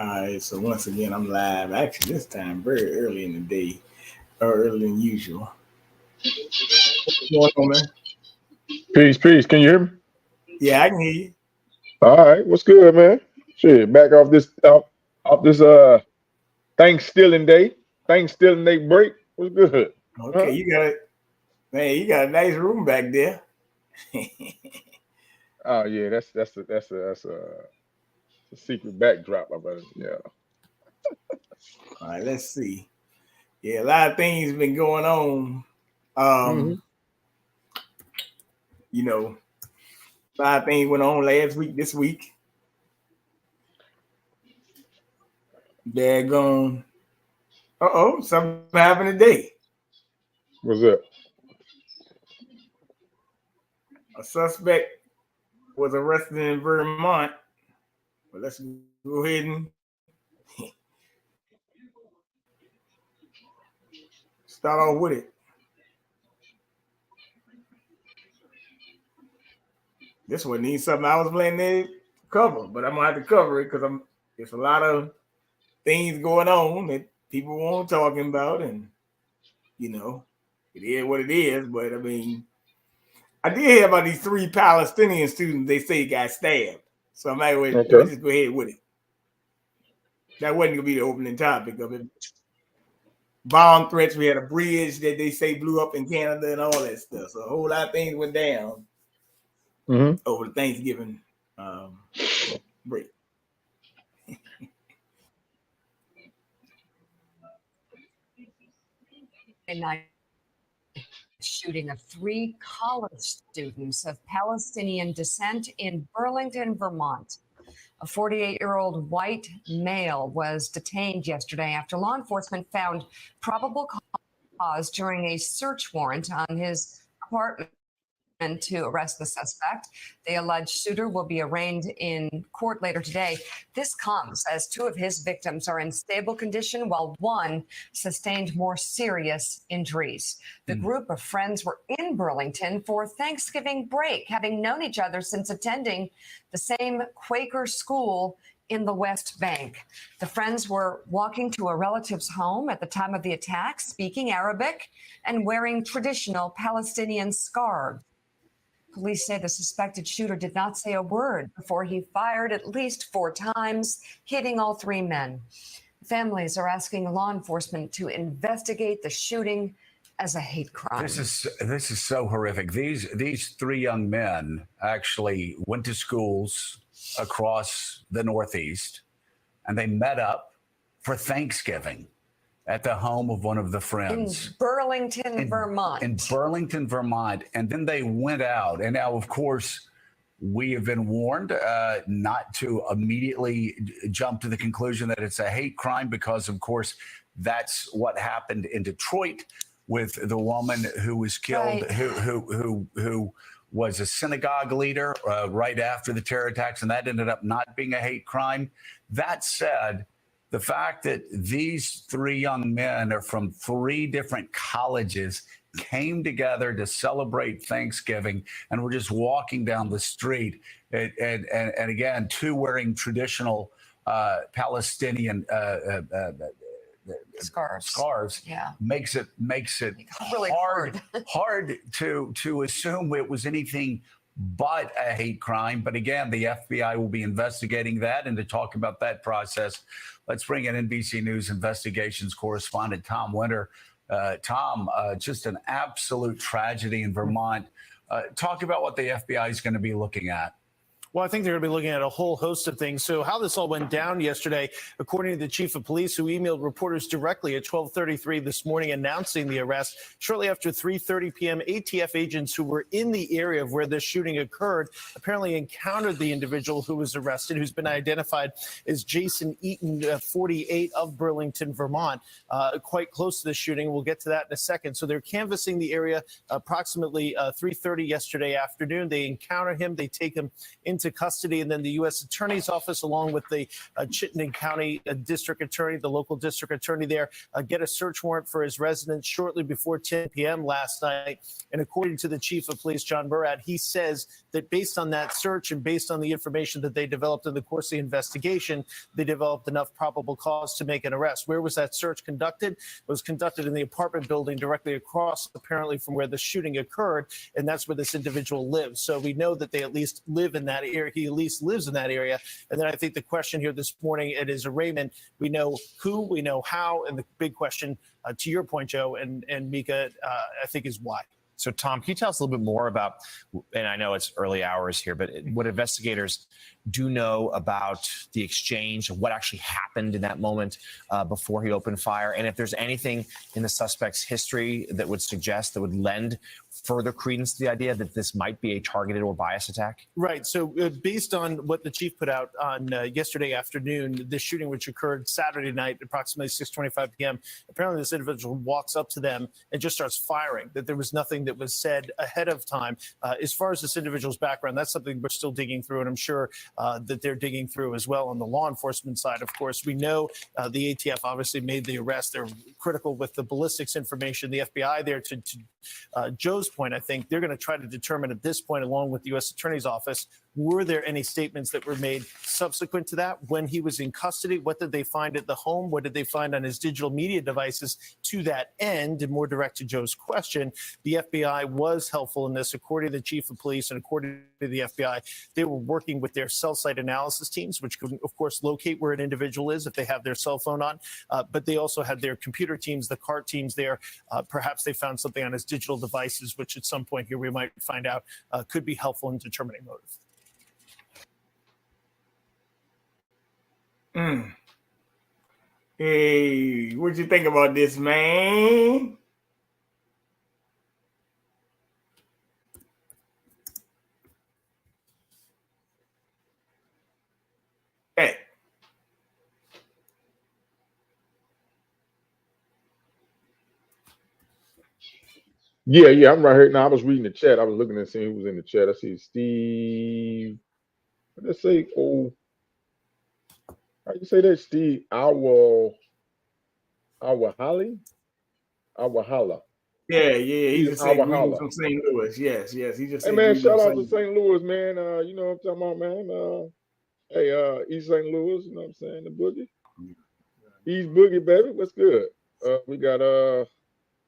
All right, so once again, I'm live. Actually, this time very early in the day, or earlier than usual. What's going on, man? Peace, peace. Can you hear me? Yeah, I can hear you. All right. What's good, man? Shit, back off this Thanksgiving day. Thanksgiving day break. What's good? Okay, Huh? you got it, man. You got a nice room back there. Oh yeah, that's a secret backdrop of us. Yeah. All right, let's see. Yeah, a lot of things been going on. Um, Hmm. you know, a lot of things went on last week, this week. They're gone. Something happened today. What's up? A suspect was arrested in Vermont. But let's go ahead and start off with it. This one needs something I was planning to cover, but I'm gonna have to cover it because I'm. There's a lot of things going on that people won't talking about, and you know, it is what it is. But I mean, I did hear about these three Palestinian students they say got stabbed, so I might let me Okay. just go ahead with it. That wasn't gonna be the opening topic of it. Bomb threats. We had a bridge that they say blew up in Canada and all that stuff. So a whole lot of things went down Hmm. over the Thanksgiving um, break. Night shooting of three college students of Palestinian descent in Burlington, Vermont. A 48-year-old white male was detained yesterday after law enforcement found probable cause during a search warrant on his apartment to arrest the suspect. The alleged shooter will be arraigned in court later today. This comes as two of his victims are in stable condition while one sustained more serious injuries. The group of friends were in Burlington for Thanksgiving break, having known each other since attending the same Quaker school in the West Bank. The friends were walking to a relative's home at the time of the attack, speaking Arabic and wearing traditional Palestinian scarves. Police say the suspected shooter did not say a word before he fired at least 4 times, hitting all three men. Families are asking law enforcement to investigate the shooting as a hate crime. This is so horrific. These three young men actually went to schools across the Northeast, and they met up for Thanksgiving at the home of one of the friends in Burlington, Vermont. In Burlington, Vermont. And then they went out. And now, of course, we have been warned not to immediately jump to the conclusion that it's a hate crime because, of course, that's what happened in Detroit with the woman who was killed, Right. who was a synagogue leader right after the terror attacks, and that ended up not being a hate crime. That said, the fact that these three young men are from three different colleges came together to celebrate Thanksgiving and were just walking down the street. And again, two wearing traditional Palestinian scarves Yeah. makes it Really hard to assume it was anything but a hate crime. But again, the FBI will be investigating that. And to talk about that process, let's bring in NBC News investigations correspondent Tom Winter. Tom, just an absolute tragedy in Vermont. Talk about what the FBI is going to be looking at. Well, I think they're going to be looking at a whole host of things. So how this all went down yesterday, according to the chief of police, who emailed reporters directly at 12:33 this morning announcing the arrest, shortly after 3:30 p.m., ATF agents who were in the area of where this shooting occurred apparently encountered the individual who was arrested, who's been identified as Jason Eaton, 48, of Burlington, Vermont, quite close to the shooting. We'll get to that in a second. So they're canvassing the area approximately 3:30 yesterday afternoon. They encounter him. They take him into into custody, and then the U.S. Attorney's Office, along with the Chittenden County District Attorney, the local district attorney there, get a search warrant for his residence shortly before 10 p.m. last night. And according to the chief of police, John Burrad, he says that based on that search and based on the information that they developed in the course of the investigation, they developed enough probable cause to make an arrest. Where was that search conducted? It was conducted in the apartment building directly across, apparently, from where the shooting occurred, and that's where this individual lives. So we know that they at least live in that area. He at least lives in that area. And then I think the question here this morning, it is Raymond. We know who, we know how, and the big question, to your point, Joe and Mika, I think is why. So, Tom, can you tell us a little bit more about, and I know it's early hours here, but what investigators do know about the exchange, what actually happened in that moment before he opened fire, and if there's anything in the suspect's history that would suggest, that would lend further credence to the idea that this might be a targeted or biased attack? Right. So based on what the chief put out on yesterday afternoon, this shooting, which occurred Saturday night, approximately 6:25 p.m., apparently this individual walks up to them and just starts firing, that there was nothing that was said ahead of time. As far as this individual's background, that's something we're still digging through, and I'm sure that they're digging through as well on the law enforcement side. Of course, we know the ATF obviously made the arrest. They're critical with the ballistics information. The FBI there, to Joe's point, I think they're going to try to determine at this point, along with the U.S. Attorney's Office, were there any statements that were made subsequent to that when he was in custody? What did they find at the home? What did they find on his digital media devices to that end? And more direct to Joe's question, the FBI was helpful in this. According to the chief of police and according to the FBI, they were working with their cell site analysis teams, which could, of course, locate where an individual is if they have their cell phone on. But they also had their computer teams, the CART teams there. Perhaps they found something on his digital devices, which at some point here we might find out could be helpful in determining motive. Hey, what you think about this, man? Hey. Yeah, I'm right here now. I was reading the chat. I was looking and seeing who was in the chat. I see Steve. What did I say? Oh, how you say that, Steve? Awahali? Awahala. Yeah. He just said greetings Awahala. from St. Louis. Yes. He just Hey said man, greetings shout from out to St. Louis, man. You know what I'm talking about, man. Hey, East St. Louis, you know what I'm saying? The boogie. East Boogie, baby. What's good? We gotta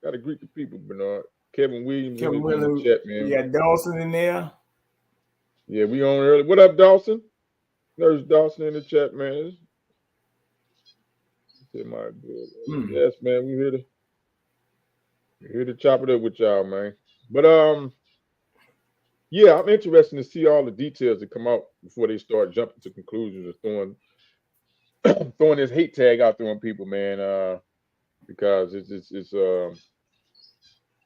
greet the people, Bernard. Kevin Williams in the chat, man. We got Dawson in there. Yeah, we on early. What up, Dawson? There's Dawson in the chat, man. Yes, man. We're here to chop it up with y'all, man. But yeah, I'm interested to see all the details that come out before they start jumping to conclusions or throwing this hate tag out there on people, man. Because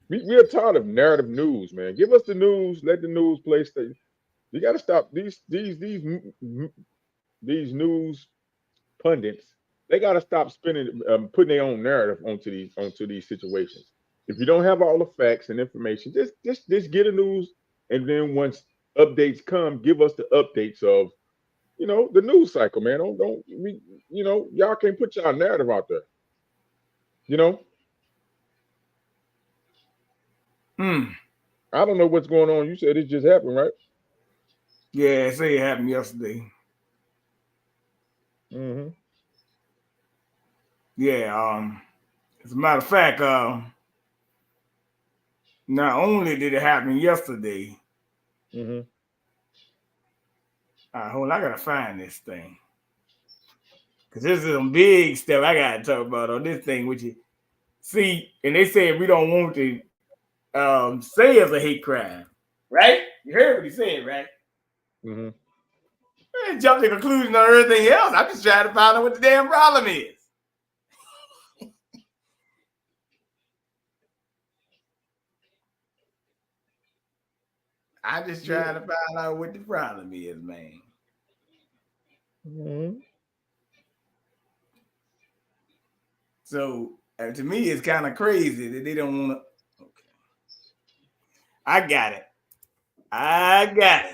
we are tired of narrative news, man. Give us the news. Let the news play. You got to stop these news pundits. They got to stop putting their own narrative onto these situations. If you don't have all the facts and information, just get a news, and then once updates come, give us the updates of, the news cycle, man. Y'all can't put y'all narrative out there. I don't know what's going on. You said it just happened, right? Yeah, say it happened yesterday. Mm-hmm. Yeah. As a matter of fact, not only did it happen yesterday. Mm-hmm. Hold on, I gotta find this thing. Because this is some big stuff I gotta talk about on this thing, which you see, and they said we don't want to say it's a hate crime, right? You heard what he said, right? Mm-hmm. I jumped to the conclusion on everything else. I'm just trying to find out what the damn problem is. I'm just trying to find out what the problem is, man. Mm-hmm. So to me, it's kind of crazy that they don't want to. Okay, I got it. I got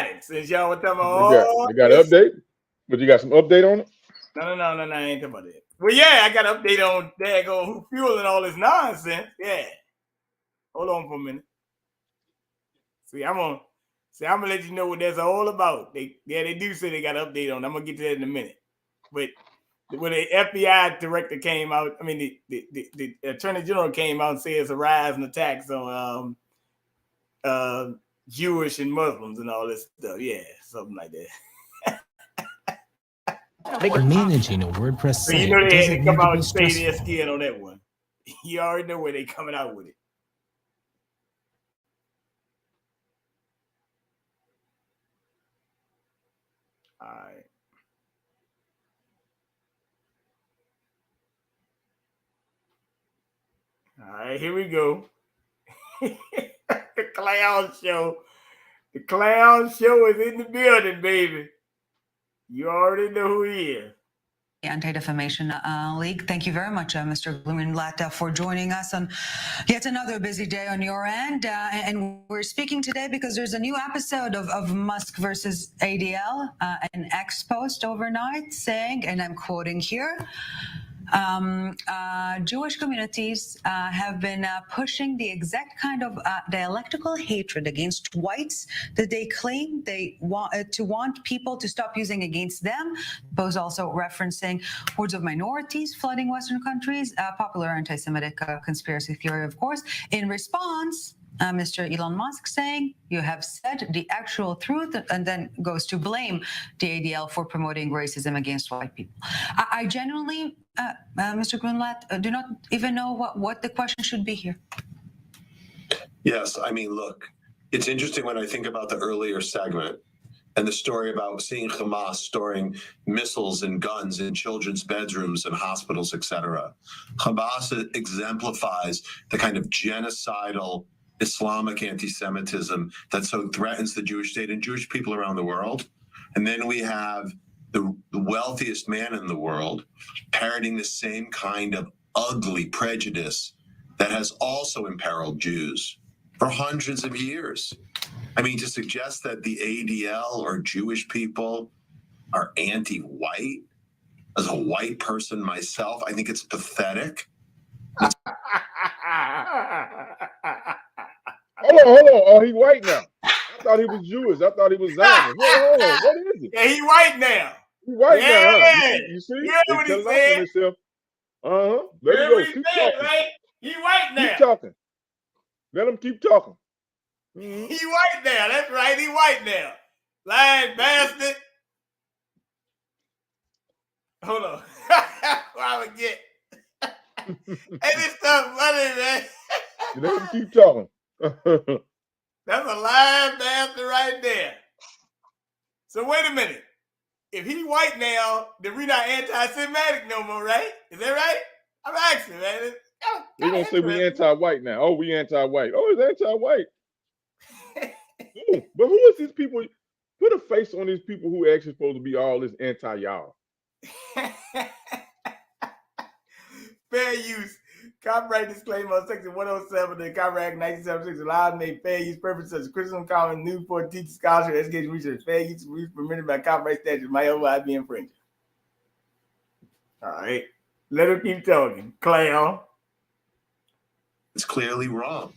it. Since y'all were talking about You got an update? But you got some update on it? No, I ain't talking about that. Well, yeah, I got an update on daggone who fueling all this nonsense. Yeah. Hold on for a minute. See, I'm gonna let you know what that's all about. They do say they got an update on it. I'm gonna get to that in a minute. But when the FBI director came out, I mean the Attorney General came out and said it's a rise in attacks on Jewish and Muslims and all this stuff. Yeah, something like that. Managing a WordPress So site you know they had doesn't to come need to out be and say stressful. their skin on that one. You already know where they coming out with it. All right. All right, here we go. The clown show. The clown show is in the building, baby. You already know who he is. Anti-Defamation League. Thank you very much, Mr. Blumenblatt, for joining us on yet another busy day on your end. And we're speaking today because there's a new episode of Musk versus ADL, an X post overnight saying, and I'm quoting here, Jewish communities have been pushing the exact kind of dialectical hatred against whites that they claim they want people to stop using against them. Both also referencing hordes of minorities flooding Western countries, popular anti-Semitic conspiracy theory, of course. In response, Mr. Elon Musk saying, you have said the actual truth, and then goes to blame the ADL for promoting racism against white people. I genuinely, Mr. Grunblatt, do not even know what the question should be here. Yes, I mean, look, it's interesting when I think about the earlier segment and the story about seeing Hamas storing missiles and guns in children's bedrooms and hospitals, etc. Hamas exemplifies the kind of genocidal Islamic anti-Semitism that so threatens the Jewish state and Jewish people around the world. And then we have the wealthiest man in the world parroting the same kind of ugly prejudice that has also imperiled Jews for hundreds of years. I mean, to suggest that the ADL or Jewish people are anti-white, as a white person myself, I think it's pathetic. Hold on. Oh, he white now. I thought he was Jewish. I thought he was Zionist. Hold on. What is it? Yeah, he white now. He white now, huh? You see? You heard what he said? Himself. Let him You go. heard what he said, right? He white now. Keep talking. Let him keep talking. He white now. That's right. He white now. Lying bastard. Hold on. I forget. Hey, this stuff funny, man. Let him keep talking. That's a lying bastard right there. So wait a minute. If he white now, then we not anti-Semitic no more, right? Is that right? I'm asking, man. They're gonna say we anti-white now. Oh, we anti-white. Oh, it's anti-white. But who is these people? Put a face on these people who actually supposed to be all this anti-y'all. Fair use. Copyright disclaimer on Section 107 of the Copyright Act 1976 allows made fair use purposes such as criticism, comment, news report, teaching, scholarship, education, research. Fair use permitted by copyright statute might otherwise be infringed. All right. Let him keep talking. Clown. It's clearly wrong,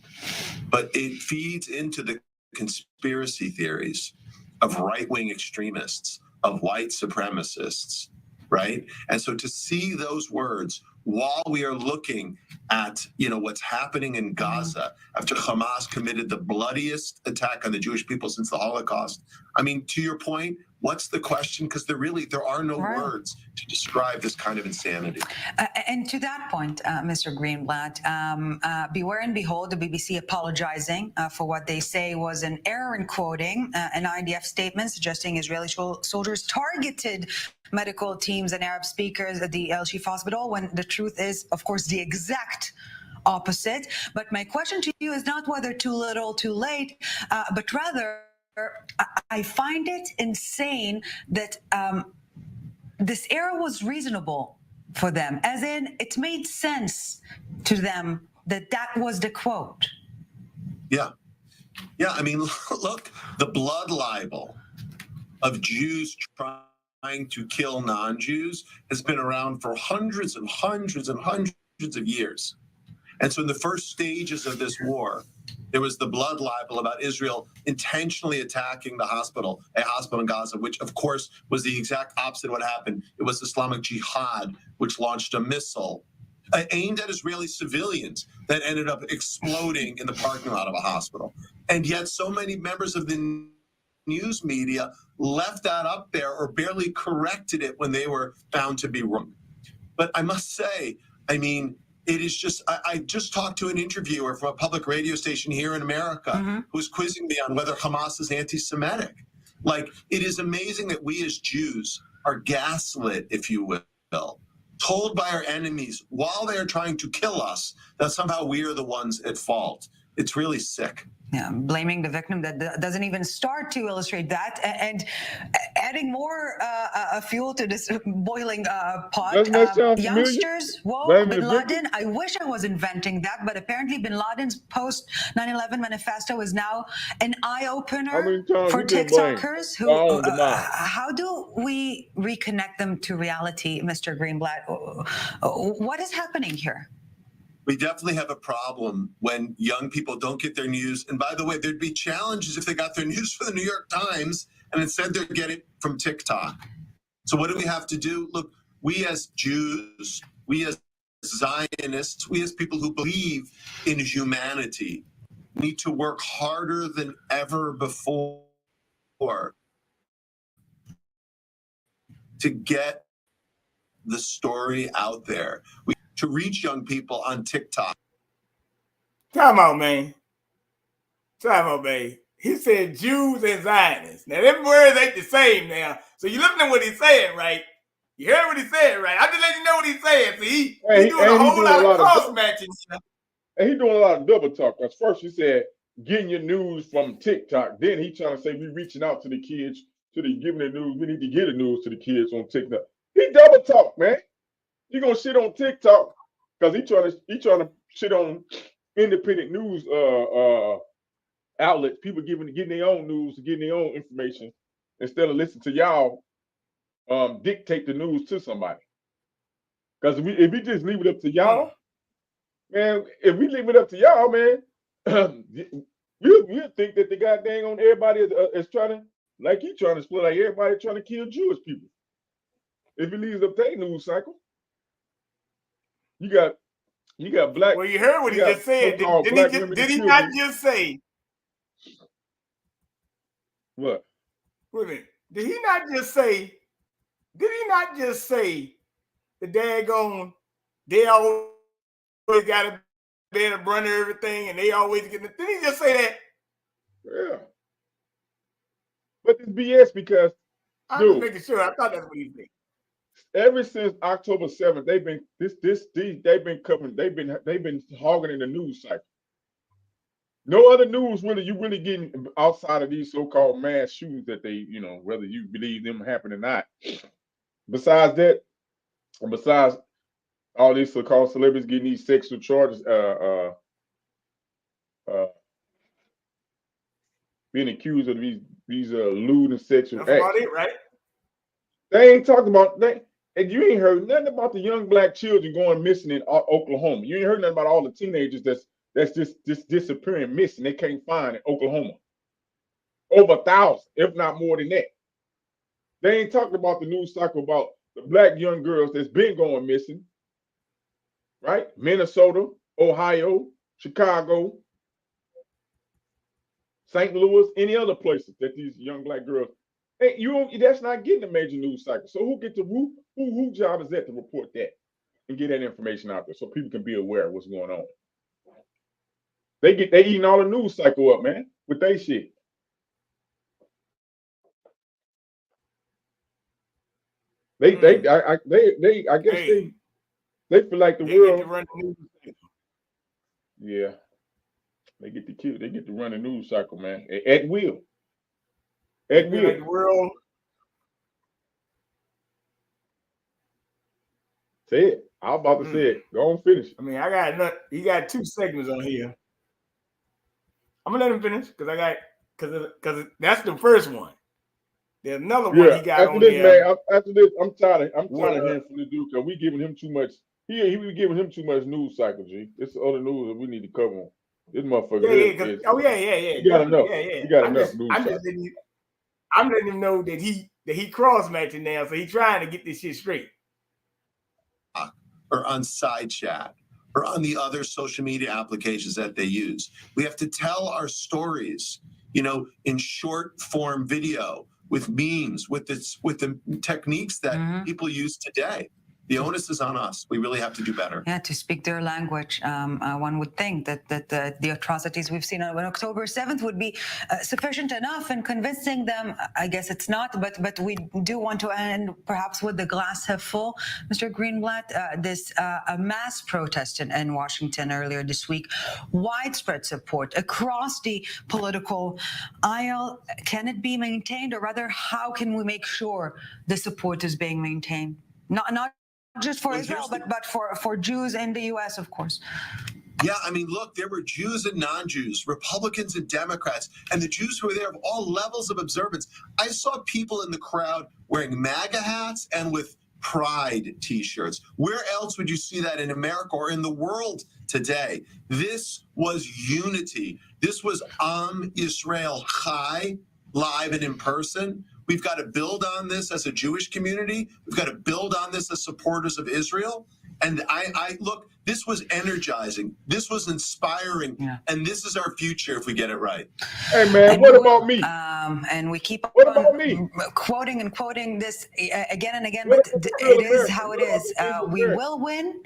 but it feeds into the conspiracy theories of right-wing extremists, of white supremacists, right? And so to see those words while we are looking at, what's happening in Gaza after Hamas committed the bloodiest attack on the Jewish people since the Holocaust. I mean, to your point, what's the question? Because there are no words to describe this kind of insanity. And to that point, Mr. Greenblatt, beware and behold, the BBC apologizing for what they say was an error in quoting an IDF statement suggesting Israeli soldiers targeted medical teams and Arab speakers at the El Shifa hospital, when the truth is, of course, the exact opposite. But my question to you is not whether too little, too late, but rather, I find it insane that this error was reasonable for them, as in it made sense to them that was the quote. Yeah. Yeah, I mean, look, the blood libel of Jews trying to kill non-Jews has been around for hundreds and hundreds and hundreds of years. And so in the first stages of this war, there was the blood libel about Israel intentionally attacking a hospital in Gaza, which of course was the exact opposite of what happened. It was Islamic Jihad, which launched a missile aimed at Israeli civilians that ended up exploding in the parking lot of a hospital. And yet so many members of the news media left that up there or barely corrected it when they were found to be wrong. But I must say, I mean, it is just, I just talked to an interviewer from a public radio station here in America who's quizzing me on whether Hamas is anti-Semitic. Like, it is amazing that we as Jews are gaslit, if you will, told by our enemies while they are trying to kill us that somehow we are the ones at fault. It's really sick. Yeah, blaming the victim that doesn't even start to illustrate that, and adding more fuel to this boiling pot. Doesn't that sound familiar? Youngsters woke Blaming Bin the victim? Laden. I wish I was inventing that, but apparently Bin Laden's post 9/11 manifesto is now an eye-opener for TikTokers. Who? How do we reconnect them to reality, Mr. Greenblatt? What is happening here? We definitely have a problem when young people don't get their news. And by the way, there'd be challenges if they got their news from the New York Times and instead they're getting it from TikTok. So what do we have to do? Look, we as Jews, we as Zionists, we as people who believe in humanity need to work harder than ever before to get the story out there. To reach young people on TikTok. Time out, man. Time out, man. He said Jews and Zionists. Now, them words ain't the same now. So you listen to what he's saying, right? You heard what he said, right? I'm just letting you know what he's saying. See, he's doing a whole lot of cross-matching. And he's doing a lot of double talk. Because first he said, getting your news from TikTok. Then he trying to say we reaching out to the kids, giving the news. We need to get the news to the kids on TikTok. He double talk, man. You gonna shit on TikTok because he trying to shit on independent news outlets, people getting their own news, getting their own information instead of listening to y'all dictate the news to somebody. Because if we just leave it up to y'all, man, if we leave it up to y'all, man, we'll think that the goddamn on everybody is trying to, like he trying to split, like everybody trying to kill Jewish people. If he leaves up their news cycle. You got black. Well, you heard what he just said. Did he not just say? What? Wait a minute. Did he not just say? Did he not just say the daggone? They always got to be able to run everything, and they always get. Did he just say that? Yeah. But it's BS because I'm just making sure. I thought that's what he said. Ever since October 7th, they've been hogging in the news cycle. No other news you really getting outside of these so-called mass shootings that they, whether you believe them happen or not. Besides that, and besides all these so-called celebrities getting these sexual charges, being accused of these lewd and sexual acts. That's about it, right? They ain't talking about that. And you ain't heard nothing about the young black children going missing in Oklahoma. You ain't heard nothing about all the teenagers that's just disappearing, missing. They can't find in Oklahoma. Over 1,000, if not more than that. They ain't talking about the news cycle about the black young girls that's been going missing. Right? Minnesota, Ohio, Chicago, St. Louis, any other places that these young black girls. Hey, that's not getting a major news cycle. So who job is that to report that and get that information out there so people can be aware of what's going on? They eating all the news cycle up, man, with they shit. I guess they feel like the world. Get to run the news. Yeah, they get to run the news cycle, man, at will. At will. Like the world. Say it. I was about to say it. Go on, finish it. I mean, he got 2 segments on here. I'm gonna let him finish because that's the first one. There's another one he got after on this, there. man. After this, I'm tired of Well, hearing from the dude because we giving him too much. He was giving him too much news cycle, G. It's other news that we need to cover on. This motherfucker. Yeah. He got enough. Yeah. He got enough news cycle. I'm letting him know that he cross matching now, so he's trying to get this shit straight. Or on side chat or on the other social media applications that they use. We have to tell our stories, in short form video with memes, with the techniques that people use today. The onus is on us. We really have to do better. Yeah, to speak their language. One would think that the atrocities we've seen on October 7th would be sufficient enough in convincing them. I guess it's not, but we do want to end perhaps with the glass half full. Mr. Greenblatt, this a mass protest in Washington earlier this week, widespread support across the political aisle. Can it be maintained, or rather, how can we make sure the support is being maintained? Not just for Israel, but for Jews in the U.S., of course. Yeah, I mean, look, there were Jews and non-Jews, Republicans and Democrats, and the Jews who were there of all levels of observance. I saw people in the crowd wearing MAGA hats and with Pride T-shirts. Where else would you see that in America or in the world today? This was unity. This was Am Yisrael Chai, live and in person. We've got to build on this as a Jewish community. We've got to build on this as supporters of Israel. And I look, this was energizing. This was inspiring. Yeah. And this is our future if we get it right. Hey, man, what about me? And we keep quoting this again and again, but it is how it is. We will win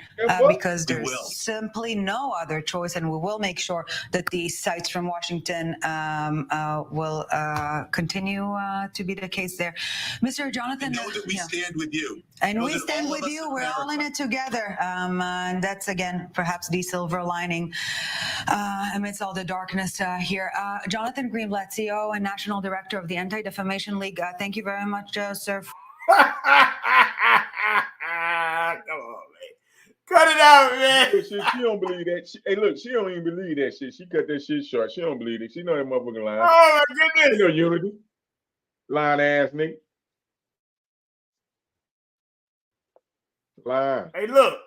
because there's simply no other choice, and we will make sure that these sites from Washington will continue to be the case there. Mr. Jonathan, know that we stand with you. And we stand with you. We're all in it together. And that's, again, perhaps the silver lining amidst all the darkness here. Jonathan Greenblatt, CEO and National Director of the Anti-Defamation League. Thank you very much, sir. Come on, man. Cut it out, man. She don't believe that. Hey, look, she don't even believe that shit. She cut that shit short. She don't believe it. She know that motherfucking line. Oh, my goodness. You know unity. Lying ass nigga. Lying. Hey, look.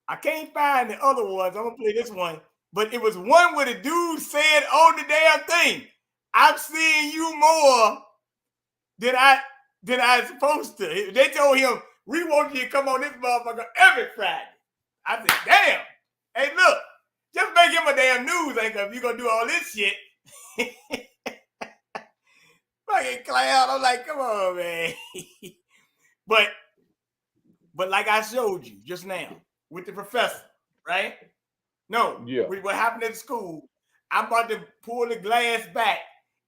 I can't find the other ones. I'm going to play this one. But it was one where the dude said on the damn thing, I'm seeing you more than I supposed to. They told him, we want you to come on this motherfucker every Friday. I said, damn. Hey, look, just make him a damn news anchor if you're going to do all this shit. Fucking clown. I'm like, come on, man. But like I showed you just now with the professor, right? No, yeah. What happened at school, I'm about to pull the glass back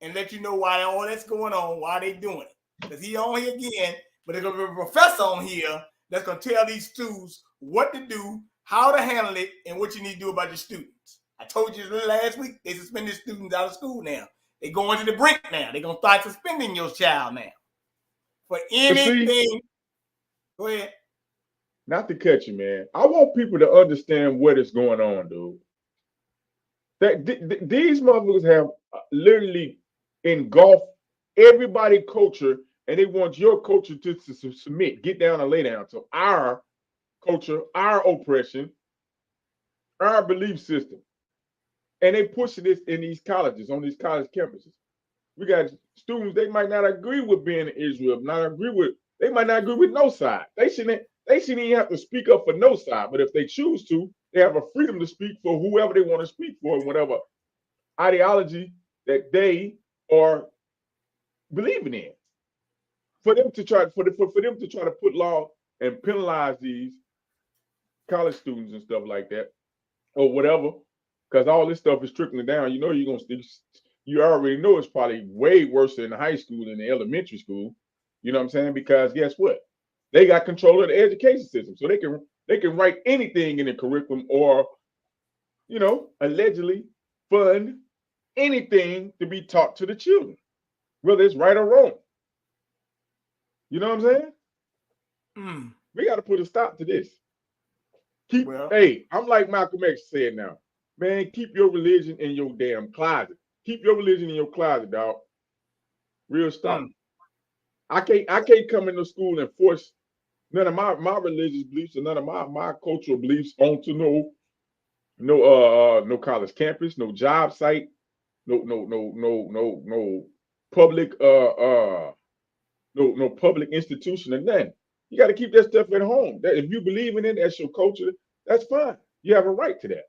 and let you know why all that's going on, why they doing it. Because he on here again, but there's going to be a professor on here that's going to tell these students what to do, how to handle it, and what you need to do about your students. I told you last week, they suspended students out of school now. They're going to the brink now. They're going to start suspending your child now. For anything. Go ahead. Not to cut you, man. I want people to understand what is going on, dude. These motherfuckers have literally engulfed everybody's culture, and they want your culture to submit, get down and lay down to our culture, our oppression, our belief system. And they pushing this in these colleges, on these college campuses. We got students, they might not agree with being in Israel, they might not agree with no side. They shouldn't even have to speak up for no side, but if they choose to, they have a freedom to speak for whoever they want to speak for, whatever ideology that they are believing in. For them to try to put law and penalize these college students and stuff like that, or whatever, because all this stuff is trickling down. You know, you already know it's probably way worse in high school than the elementary school. You know what I'm saying? Because guess what? They got control of the education system, so they can write anything in the curriculum, or, you know, allegedly fund anything to be taught to the children, whether it's right or wrong. You know what I'm saying? We got to put a stop to this. Hey, I'm like Malcolm X said now. Man, keep your religion in your damn closet. Keep your religion in your closet, dog. Real stop. I can't come into school and force none of my religious beliefs and none of my cultural beliefs onto no college campus, no job site, no public no public institution and nothing. You got to keep that stuff at home. That if you believe in it, that's your culture, that's fine. You have a right to that.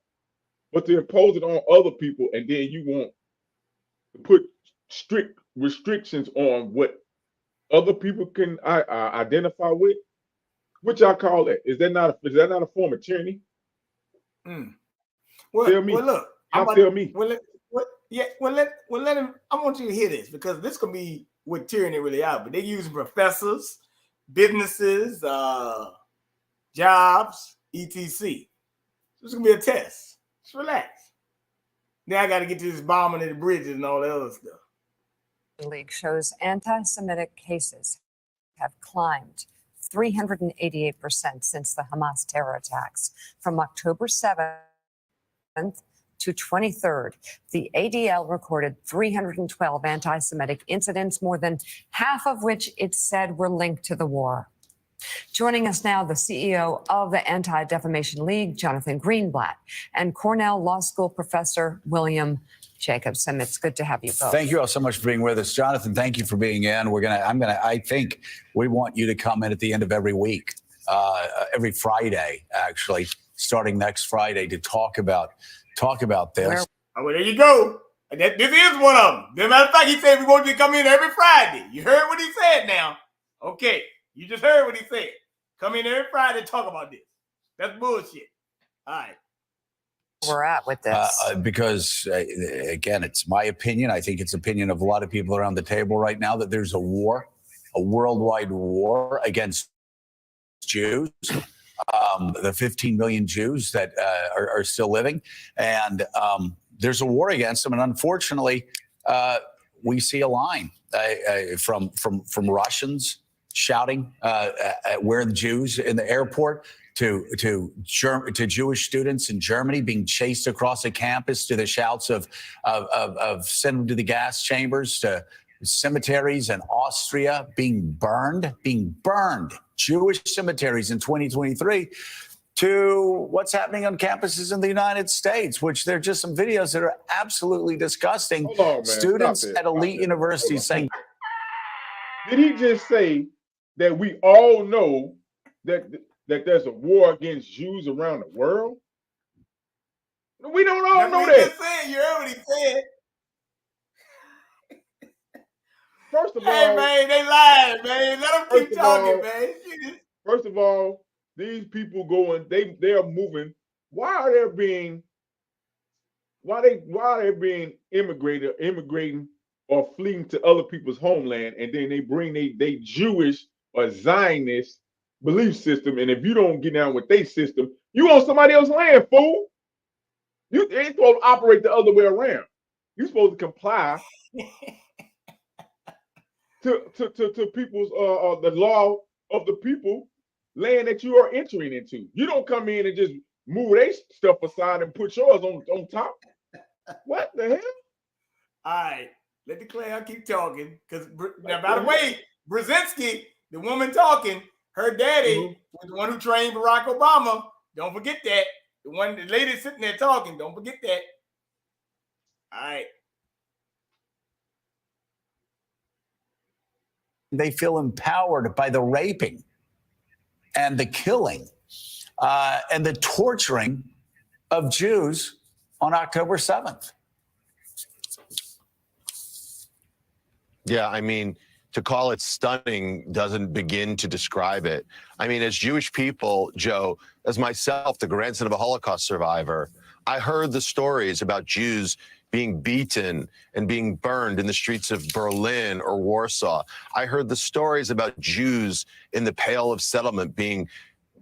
But to impose it on other people and then you want to put strict restrictions on what other people can identify with, what y'all call that? Is that not a form of tyranny? Well, tell me. Well, look, tell me. Well, let him. I want you to hear this because this can be what tyranny really are. But they use professors, businesses, jobs, etc. So it's gonna be a test. Just relax. Now I got to get to this bombing of the bridges and all that other stuff. League shows anti-Semitic cases have climbed 388% since the Hamas terror attacks from October 7th to 23rd. The ADL recorded 312 anti-Semitic incidents, more than half of which it said were linked to the war. Joining us now, the CEO of the Anti-Defamation League, Jonathan Greenblatt, and Cornell Law School professor William Jacobson. It's good to have you both. Thank you all so much for being with us. Jonathan, thank you for being in. I think we want you to come in at the end of every week, every Friday, actually, starting next Friday to talk about this. Oh, well, there you go. This is one of them. As a matter of fact, he said we want you to come in every Friday. You heard what he said now. Okay. You just heard what he said. Come in every Friday and talk about this. That's bullshit. All right. We're at with this. Because, again, it's my opinion. I think it's opinion of a lot of people around the table right now that there's a war, a worldwide war against Jews, the 15 million Jews that are still living. And there's a war against them. And unfortunately, we see a line from Russians shouting where the Jews in the airport to Jewish students in Germany being chased across a campus to the shouts of send them to the gas chambers, to cemeteries in Austria being burned, Jewish cemeteries in 2023, to what's happening on campuses in the United States, which there are just some videos that are absolutely disgusting. Hold on, man. Students at elite universities saying. Did he just say that we all know that there's a war against Jews around the world? We don't all know that. You heard what he said. First of all, hey man, they lying, man. Let them keep talking, man. First of all, these people they are moving. Why are they being immigrating or fleeing to other people's homeland, and then they bring they Jewish or Zionist belief system, and if you don't get down with their system, you on somebody else's land, fool. You ain't supposed to operate the other way around. You're supposed to comply to people's the law of the people land that you are entering into. You don't come in and just move their stuff aside and put yours on top. What the hell? All right, let the clown keep talking. Because now, by the way, Brzezinski, the woman talking, her daddy was the one who trained Barack Obama. Don't forget that. The lady sitting there talking. Don't forget that. All right. They feel empowered by the raping and the killing and the torturing of Jews on October 7th. Yeah, I mean, to call it stunning doesn't begin to describe it. I mean, as Jewish people, Joe, as myself, the grandson of a Holocaust survivor, I heard the stories about Jews being beaten and being burned in the streets of Berlin or Warsaw. I heard the stories about Jews in the Pale of Settlement being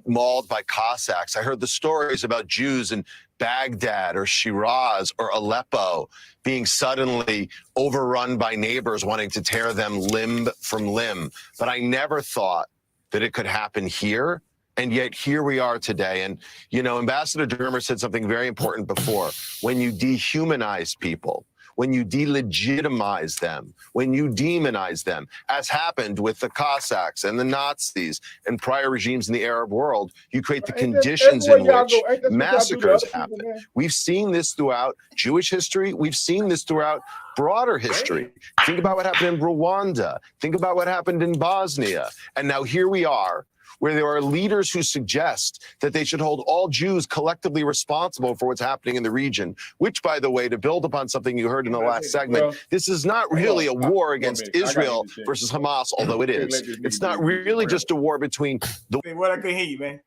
mauled by Cossacks. I heard the stories about Jews in Baghdad or Shiraz or Aleppo being suddenly overrun by neighbors wanting to tear them limb from limb. But I never thought that it could happen here And yet here we are today. And, you know, Ambassador Dermer said something very important before. When you dehumanize people, when you delegitimize them, when you demonize them, as happened with the Cossacks and the Nazis and prior regimes in the Arab world, you create the conditions in which massacres happen. We've seen this throughout Jewish history. We've seen this throughout broader history. Think about what happened in Rwanda. Think about what happened in Bosnia. And now here we are, where there are leaders who suggest that they should hold all Jews collectively responsible for what's happening in the region, which, by the way, to build upon something you heard in the last segment, this is not really a war against Israel versus Hamas, although it is. It's not really just a war between the... What I can hear you, man.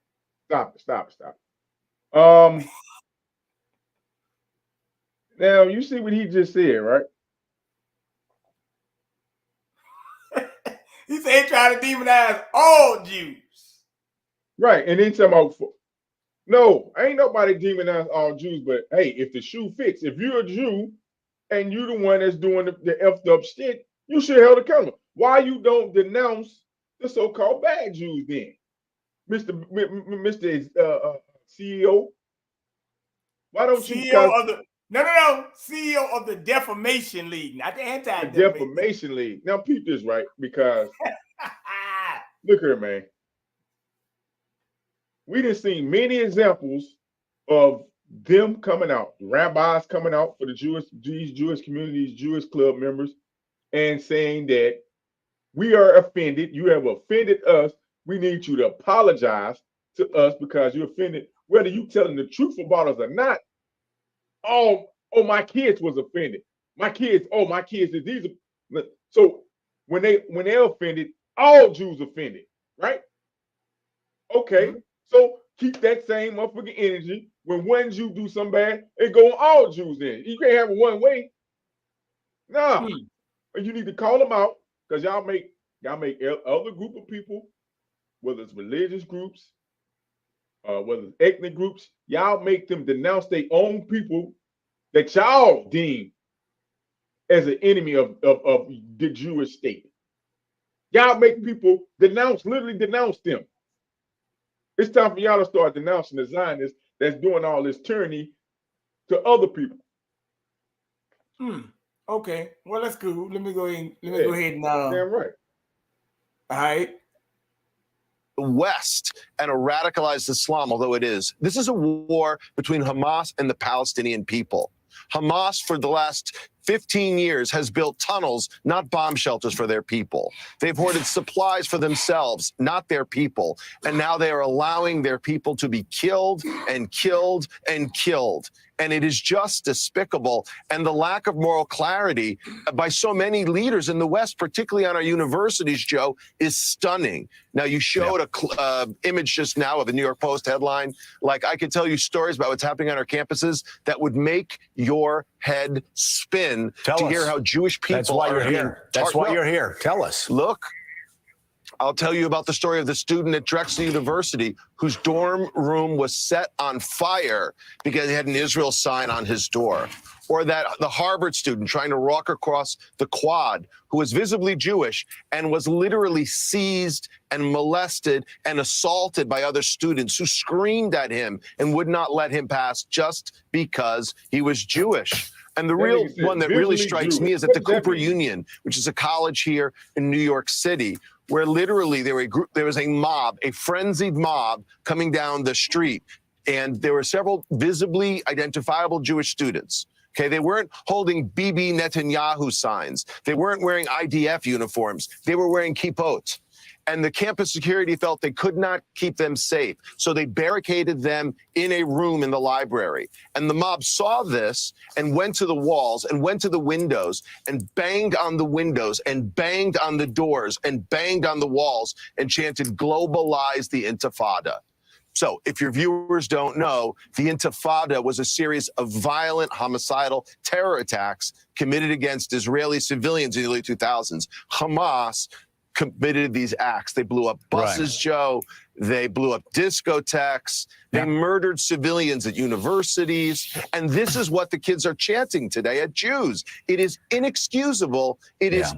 Stop. Now, you see what he just said, right? He said he tried to demonize all Jews. Right, and then talking about, no, ain't nobody demonize all Jews, but hey, if the shoe fits, if you're a Jew and you're the one that's doing the effed up shit, you should held accountable. Why you don't denounce the so-called bad Jews then, Mr. CEO? Why don't you? CEO of the CEO of the Defamation League, not the Defamation League. Now, peep this, right? Because look here, man. We done seen many examples of them coming out, rabbis coming out for these Jewish communities, Jewish club members, and saying that we are offended. You have offended us. We need you to apologize to us because you offended, whether you telling the truth about us or not. Oh, my kids was offended. My kids is these. So when they're offended, all Jews offended, right? Okay. Mm-hmm. So keep that same motherfucking energy. When one Jew do something bad, it go on all Jews in. You can't have it one way. No. You need to call them out because y'all make other group of people, whether it's religious groups, whether it's ethnic groups, y'all make them denounce their own people that y'all deem as an enemy of the Jewish state. Y'all make people literally denounce them. It's time for y'all to start denouncing the Zionists that's doing all this tyranny to other people. Okay. Well, that's cool. Let me go ahead and damn right. All right. The West and a radicalized Islam, although it is. This is a war between Hamas and the Palestinian people. Hamas, for the last 15 years, has built tunnels, not bomb shelters for their people. They've hoarded supplies for themselves, not their people. And now they are allowing their people to be killed and killed and killed. And it is just despicable. And the lack of moral clarity by so many leaders in the West, particularly on our universities, Joe, is stunning. Now, you showed an image just now of a New York Post headline. Like, I could tell you stories about what's happening on our campuses that would make your head spin to hear how Jewish people That's why you're here. That's why you're here. Tell us. Look. I'll tell you about the story of the student at Drexel University whose dorm room was set on fire because he had an Israel sign on his door. Or that the Harvard student trying to walk across the quad who was visibly Jewish and was literally seized and molested and assaulted by other students who screamed at him and would not let him pass just because he was Jewish. And the real one that really strikes me is at the Cooper Union, which is a college here in New York City, where literally there was a mob, a frenzied mob coming down the street. And there were several visibly identifiable Jewish students. Okay, they weren't holding Bibi Netanyahu signs. They weren't wearing IDF uniforms. They were wearing kippot. And the campus security felt they could not keep them safe. So they barricaded them in a room in the library. And the mob saw this and went to the walls and went to the windows and banged on the windows and banged on the doors and banged on the walls and chanted, "Globalize the Intifada." So if your viewers don't know, the Intifada was a series of violent, homicidal terror attacks committed against Israeli civilians in the early 2000s. Hamas committed these acts. They blew up buses, Joe. They blew up discotheques. They murdered civilians at universities. And this is what the kids are chanting today at Jews. It is inexcusable. It is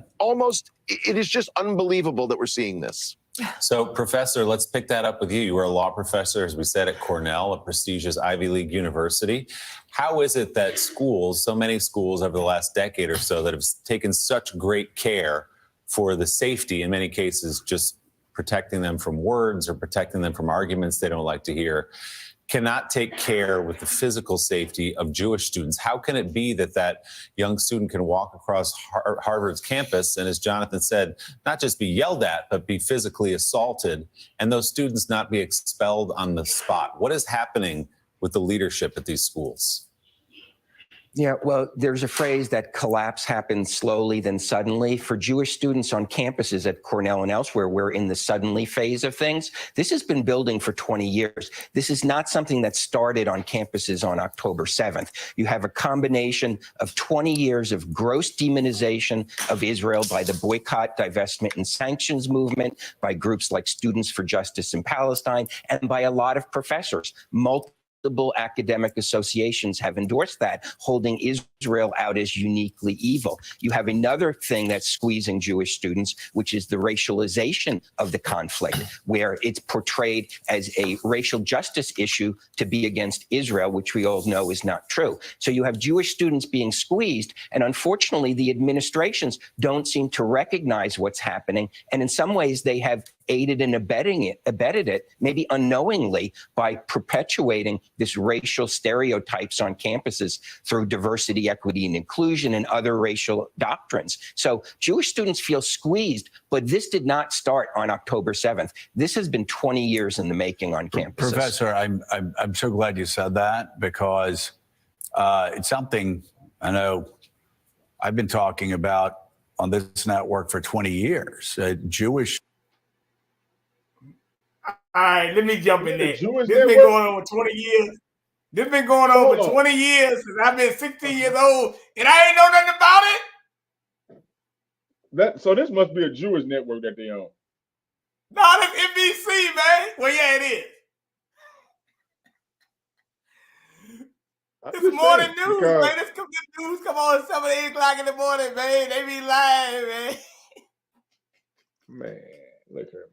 just unbelievable that we're seeing this. So, Professor, let's pick that up with you. You were a law professor, as we said, at Cornell, a prestigious Ivy League university. How is it that schools, so many schools over the last decade or so, that have taken such great care for the safety, in many cases, just protecting them from words or protecting them from arguments they don't like to hear, cannot take care with the physical safety of Jewish students? How can it be that that young student can walk across Harvard's campus and, as Jonathan said, not just be yelled at, but be physically assaulted, and those students not be expelled on the spot? What is happening with the leadership at these schools? Yeah, well, there's a phrase that collapse happens slowly, then suddenly. For Jewish students on campuses at Cornell and elsewhere, we're in the suddenly phase of things. This has been building for 20 years. This is not something that started on campuses on October 7th. You have a combination of 20 years of gross demonization of Israel by the boycott, divestment, and sanctions movement, by groups like Students for Justice in Palestine, and by a lot of professors. Multiple academic associations have endorsed that, holding Israel out as uniquely evil. You have another thing that's squeezing Jewish students, which is the racialization of the conflict, where it's portrayed as a racial justice issue to be against Israel, which we all know is not true. So you have Jewish students being squeezed, and unfortunately, the administrations don't seem to recognize what's happening. And in some ways, they have aided and abetted it, maybe unknowingly, by perpetuating this racial stereotypes on campuses through diversity, equity, and inclusion and other racial doctrines. So Jewish students feel squeezed, but this did not start on October 7th. This has been 20 years in the making on campuses. Professor, I'm so glad you said that, because it's something I know I've been talking about on this network for 20 years. Jewish. All right, let me jump in there. This Jewish been network? going on for 20 years. This been going on for 20 years since I've been 16 years old, and I ain't know nothing about it. So this must be a Jewish network that they own. No, that's NBC, man. Well, yeah, it is. It's morning news, man. This news come on at 7, 8 o'clock in the morning, man. They be lying, man. Man, look her.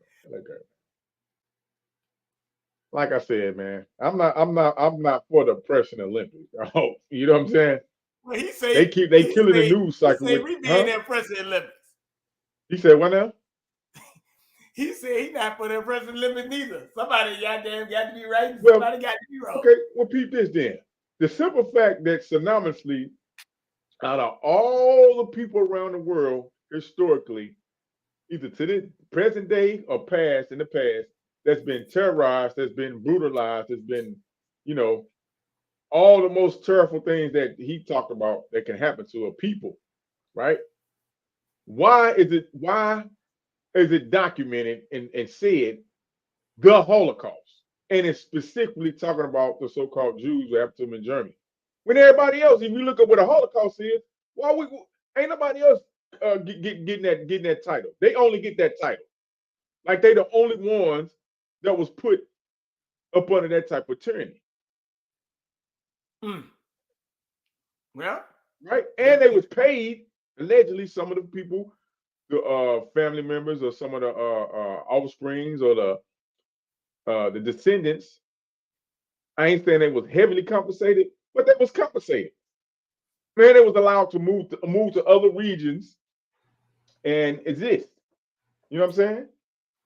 Like I said, man, I'm not for the oppression Olympics. Oh, you know what I'm saying? Well, he say they killing the news cycle. He say we be in there oppressing Olympics. He said what now? He said he's not for the oppressing Olympics neither. Somebody goddamn got to be right. Somebody got to be wrong. Okay, well, peep this then. The simple fact that synonymously, out of all the people around the world historically, either to the present day or past, in the past, that's been terrorized, that's been brutalized, that's been, you know, all the most terrible things that he talked about that can happen to a people, right? Why is it documented and said the Holocaust? And it's specifically talking about the so-called Jews who happened to them in Germany. When everybody else, if you look at what a Holocaust is, ain't nobody else getting that title. They only get that title. Like they the only ones that was put up under that type of tyranny. Yeah. Right? And they was paid, allegedly, some of the people, the family members or some of the offsprings or the descendants. I ain't saying they was heavily compensated, but they was compensated. Man, they was allowed to move to other regions and exist. You know what I'm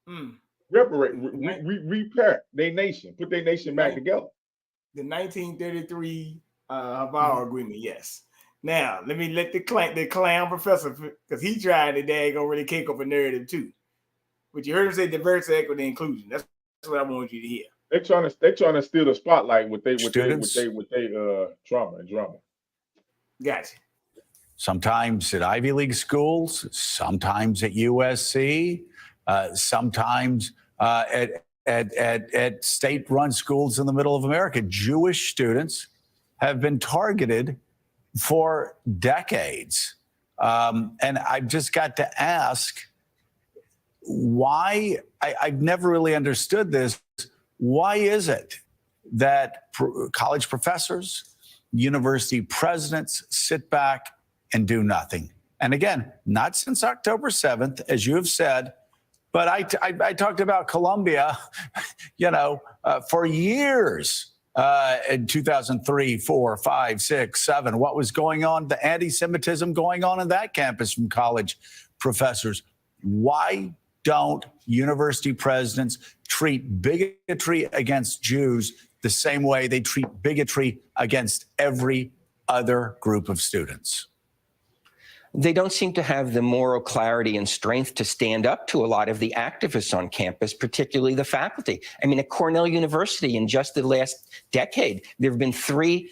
saying? Reparate, repair their nation, put their nation back together. The 1933 Havara Agreement, yes. Now, let me let the clown professor, because he tried to daggone really kick up a narrative too. But you heard him say diversity, equity, and inclusion. That's what I want you to hear. They're trying to steal the spotlight with their trauma and drama. Gotcha. Sometimes at Ivy League schools, sometimes at USC, sometimes at state-run schools in the middle of America. Jewish students have been targeted for decades. And I've just got to ask why, I've never really understood this. Why is it that college professors, university presidents sit back and do nothing? And again, not since October 7th, as you have said, But I talked about Colombia, for years in 2003, 4, 5, 6, 7. What was going on? The anti-Semitism going on in that campus from college professors. Why don't university presidents treat bigotry against Jews the same way they treat bigotry against every other group of students? They don't seem to have the moral clarity and strength to stand up to a lot of the activists on campus, particularly the faculty. I mean, at Cornell University, in just the last decade, there have been 3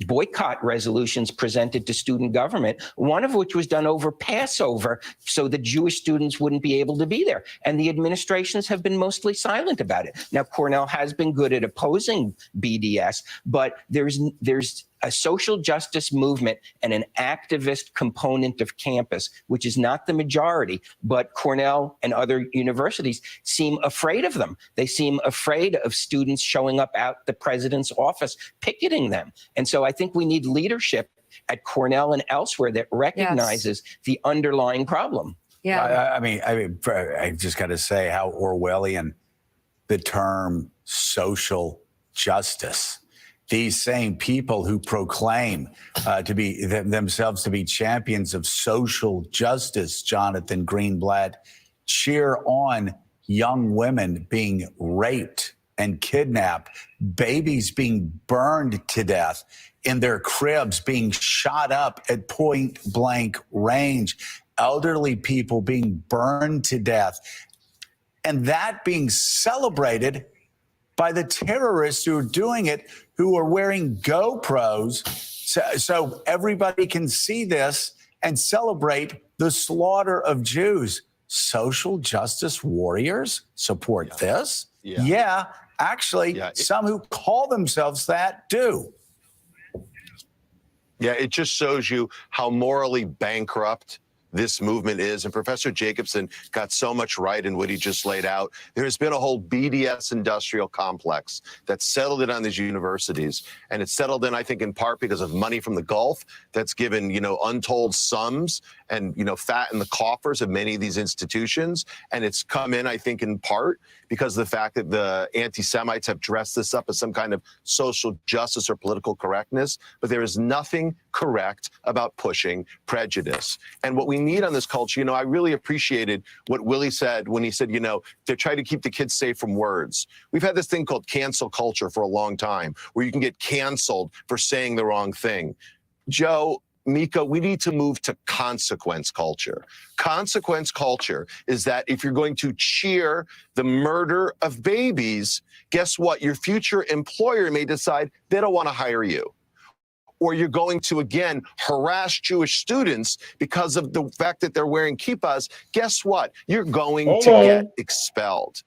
boycott resolutions presented to student government, one of which was done over Passover so that Jewish students wouldn't be able to be there. And the administrations have been mostly silent about it. Now, Cornell has been good at opposing BDS, but there's a social justice movement and an activist component of campus, which is not the majority, but Cornell and other universities seem afraid of them. They seem afraid of students showing up at the president's office, picketing them. And so I think we need leadership at Cornell and elsewhere that recognizes the underlying problem. Yeah. I mean, I just got to say how Orwellian the term social justice. These same people who proclaim to be themselves to be champions of social justice, Jonathan Greenblatt, cheer on young women being raped and kidnapped, babies being burned to death in their cribs, being shot up at point blank range, elderly people being burned to death, and that being celebrated by the terrorists who are doing it, who are wearing GoPros, so everybody can see this and celebrate the slaughter of Jews. Social justice warriors support this? Yeah, actually, some who call themselves that do. Yeah, it just shows you how morally bankrupt this movement is. And Professor Jacobson got so much right in what he just laid out. There's been a whole BDS industrial complex that's settled in on these universities. And it's settled in, I think, in part because of money from the Gulf that's given, untold sums and, fat in the coffers of many of these institutions. And it's come in, I think, in part because of the fact that the anti-Semites have dressed this up as some kind of social justice or political correctness. But there is nothing correct about pushing prejudice. And what we need on this culture, I really appreciated what Willie said when he said, they're trying to keep the kids safe from words. We've had this thing called cancel culture for a long time, where you can get canceled for saying the wrong thing. Joe, Mika, we need to move to consequence culture. Consequence culture is that if you're going to cheer the murder of babies, guess what? Your future employer may decide they don't want to hire you. Or you're going to, again, harass Jewish students because of the fact that they're wearing kippas. Guess what? You're going to get expelled.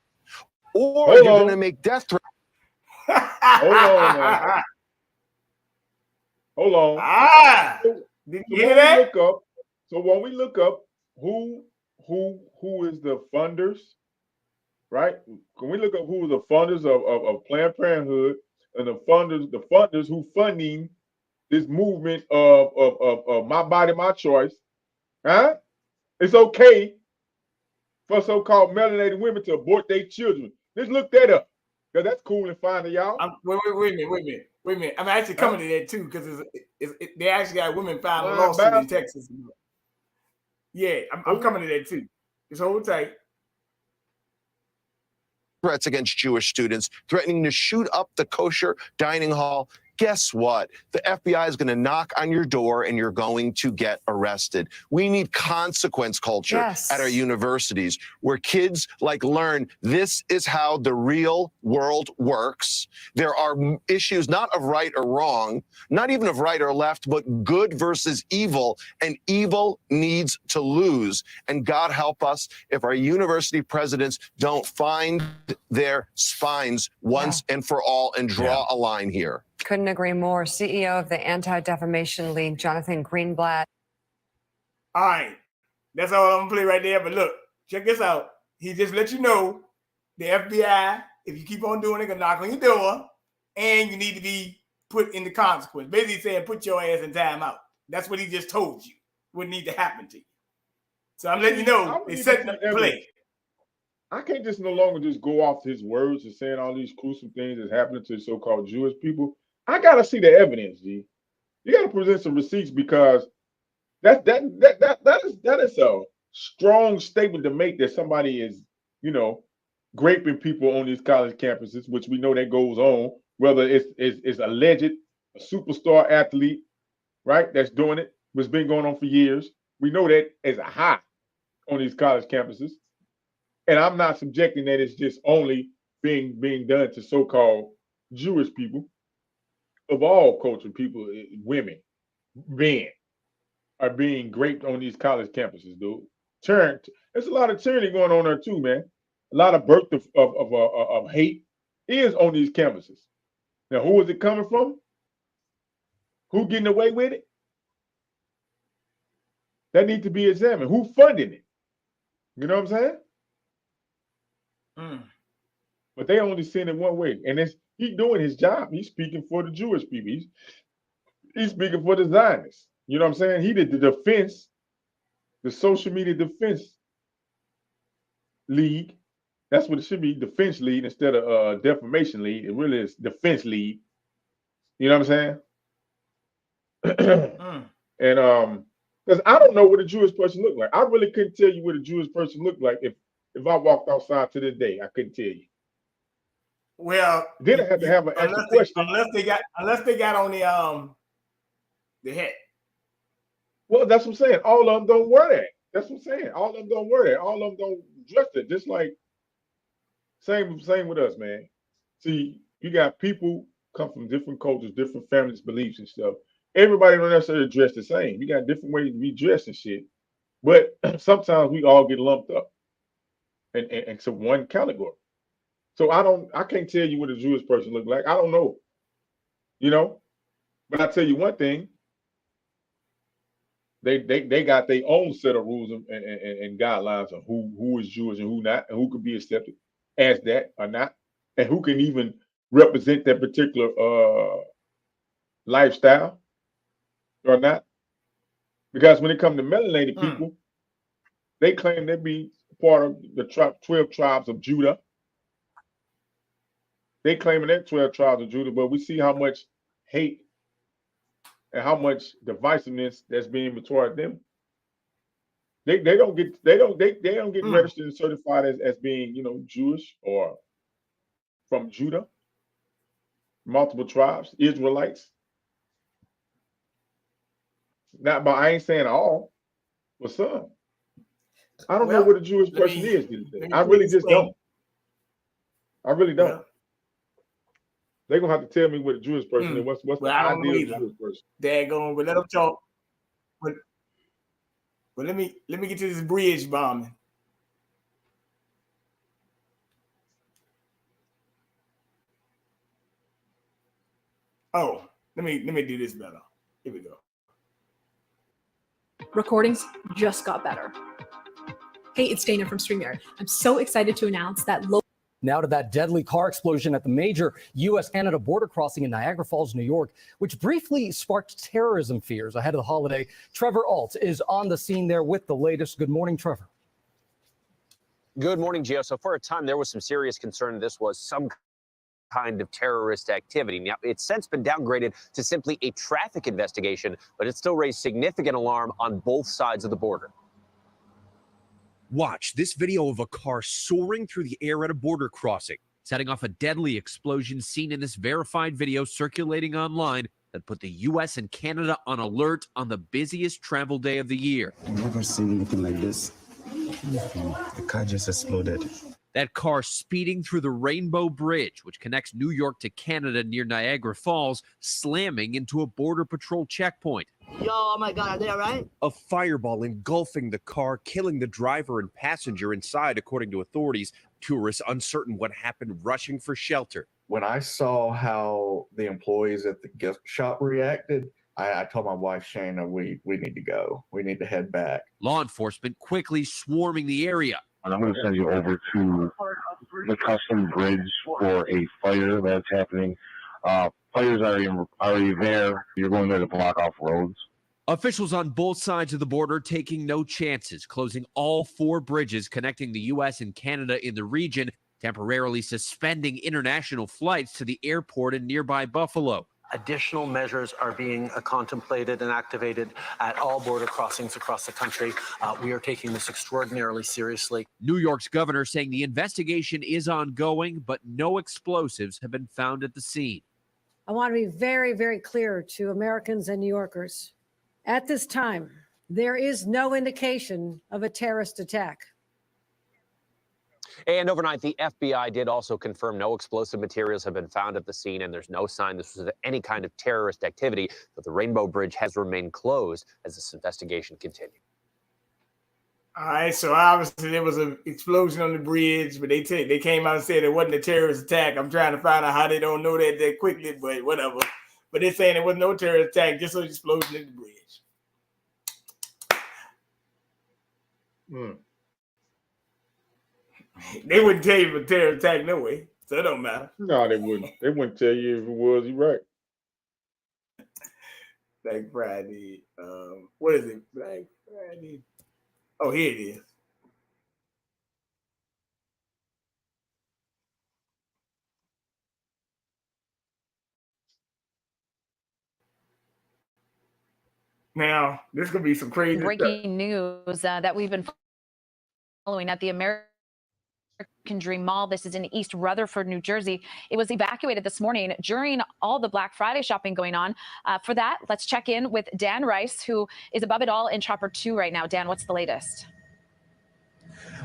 Or you're going to make death threats. Hold on, man. Hold on. Did you hear that? When we look up who is the funders, right? Can we look up who are the funders of Planned Parenthood and the funders who funding this movement of my body, my choice? Huh? It's okay for so-called melanated women to abort their children. Just look that up, because that's cool and fine to y'all. Wait a minute. I'm actually coming to that too, because they actually got women filing a lawsuit in Texas. Yeah, I'm coming to that too. Just hold tight. Threats against Jewish students, threatening to shoot up the kosher dining hall. Guess what? The FBI is going to knock on your door and you're going to get arrested. We need consequence culture at our universities, where kids learn this is how the real world works. There are issues not of right or wrong, not even of right or left, but good versus evil, and evil needs to lose. And God help us if our university presidents don't find their spines once and for all and draw a line here. Couldn't agree more. CEO of the Anti-Defamation League, Jonathan Greenblatt. All right. That's all I'm going to play right there. But look, check this out. He just let you know the FBI, if you keep on doing it, going to knock on your door, and you need to be put in the consequence. Basically saying put your ass in timeout. That's what he just told you would need to happen to you. So I'm letting you know they're setting up the play. I can't just no longer just go off his words and saying all these gruesome things that's happening to so-called Jewish people. I gotta see the evidence, G. You gotta present some receipts because that is a strong statement to make that somebody is, you know, raping people on these college campuses, which we know that goes on, whether it's alleged a superstar athlete, right, that's doing it, which has been going on for years. We know that as a high on these college campuses. And I'm not subjecting that it's just only being done to so-called Jewish people of all culture, people, women, men are being raped on these college campuses, dude. There's a lot of tyranny going on there too, man. A lot of birth of hate is on these campuses. Now, who is it coming from? Who getting away with it? That needs to be examined. Who funding it? You know what I'm saying? But they only seen it one way, and he's doing his job. He's speaking for the Jewish people. He's speaking for the Zionists. You know what I'm saying? He did the defense, the social media defense league. That's what it should be, defense league instead of defamation league. It really is defense league. You know what I'm saying? And because I don't know what a Jewish person looked like. I really couldn't tell you what a Jewish person looked like if I walked outside to this day. I couldn't tell you. Well, then I had to have an extra question. Unless they got on the hat. Well, that's what I'm saying. All of them don't wear that. That's what I'm saying. All of them don't wear that. All of them don't dress it. Just like same with us, man. See, you got people come from different cultures, different families, beliefs, and stuff. Everybody don't necessarily dress the same. You got different ways to be dressed and shit. But sometimes we all get lumped up into one category. So I can't tell you what a Jewish person look like. I don't know. You know? But I tell you one thing. They got their own set of rules and guidelines of who is Jewish and who not, and who could be accepted as that or not, and who can even represent that particular lifestyle or not. Because when it comes to melanated people, they claim they be part of the 12 tribes of Judah. They claiming that 12 tribes of Judah, but we see how much hate and how much divisiveness that's being toward them. They don't get registered and certified as being, you know, Jewish or from Judah, multiple tribes, Israelites. Not, but I ain't saying all, but some. I don't know what a Jewish person is these days. I really just don't. I really don't. Yeah. They're gonna have to tell me what a Jewish person is. What's the ideal Jewish person? Daggone, but let them talk. But let me get to this bridge bombing. Oh, let me do this better. Here we go. Recordings just got better. Hey, it's Dana from StreamYard. I'm so excited to announce that Now to that deadly car explosion at the major U.S.-Canada border crossing in Niagara Falls, New York, which briefly sparked terrorism fears ahead of the holiday. Trevor Alt is on the scene there with the latest. Good morning, Trevor. Good morning, Gio. So for a time, there was some serious concern this was some kind of terrorist activity. Now, it's since been downgraded to simply a traffic investigation, but it still raised significant alarm on both sides of the border. Watch this video of a car soaring through the air at a border crossing, setting off a deadly explosion seen in this verified video circulating online that put the U.S. and Canada on alert on the busiest travel day of the year. I've never seen anything like this. The car just exploded. That car speeding through the Rainbow Bridge, which connects New York to Canada near Niagara Falls, slamming into a Border Patrol checkpoint. Yo, oh my God, are they all right? A fireball engulfing the car, killing the driver and passenger inside, according to authorities. Tourists uncertain what happened, rushing for shelter. When I saw how the employees at the gift shop reacted, I told my wife, Shayna, we need to go. We need to head back. Law enforcement quickly swarming the area. And I'm going to send you over to the Custom Bridge for a fire that's happening. Fires are already there. You're going there to block off roads. Officials on both sides of the border taking no chances, closing all 4 bridges connecting the U.S. and Canada in the region, temporarily suspending international flights to the airport in nearby Buffalo. Additional measures are being contemplated and activated at all border crossings across the country. We are taking this extraordinarily seriously. New York's governor saying the investigation is ongoing, but no explosives have been found at the scene. I want to be very, very clear to Americans and New Yorkers. At this time, there is no indication of a terrorist attack. And overnight, the FBI did also confirm no explosive materials have been found at the scene, and there's no sign this was any kind of terrorist activity. But the Rainbow Bridge has remained closed as this investigation continues. All right, so obviously there was an explosion on the bridge, but they came out and said it wasn't a terrorist attack. I'm trying to find out how they don't know that quickly, but whatever. But they're saying it was no terrorist attack, just an explosion in the bridge. They wouldn't tell you if a terrorist attack no way, so it don't matter. No, they wouldn't. They wouldn't tell you if it was. You're right. Black Friday. What is it? Black Friday. Oh, here it is. Now, this could be some crazy breaking news that we've been following at the American Dream Mall. This is in East Rutherford, New Jersey. It was evacuated this morning during all the Black Friday shopping going on. For that, let's check in with Dan Rice, who is above it all in Chopper 2 right now. Dan, what's the latest?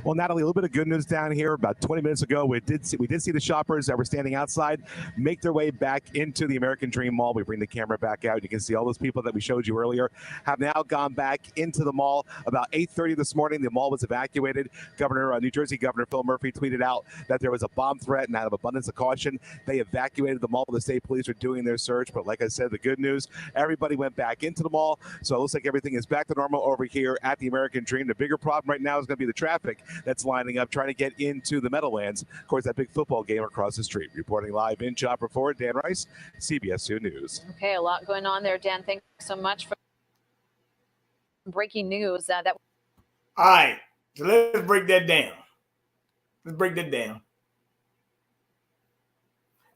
Well, Natalie, a little bit of good news down here. About 20 minutes ago, we did see the shoppers that were standing outside make their way back into the American Dream Mall. We bring the camera back out. You can see all those people that we showed you earlier have now gone back into the mall. About 8:30 this morning, the mall was evacuated. New Jersey Governor Phil Murphy tweeted out that there was a bomb threat, and out of abundance of caution, they evacuated the mall. The state police are doing their search. But like I said, the good news, everybody went back into the mall. So it looks like everything is back to normal over here at the American Dream. The bigger problem right now is going to be the traffic that's lining up, trying to get into the Meadowlands. Of course, that big football game across the street. Reporting live in Chopper 4, Dan Rice, CBS 2 News. Okay, a lot going on there, Dan. Thanks so much for breaking news. All right, so let's break that down.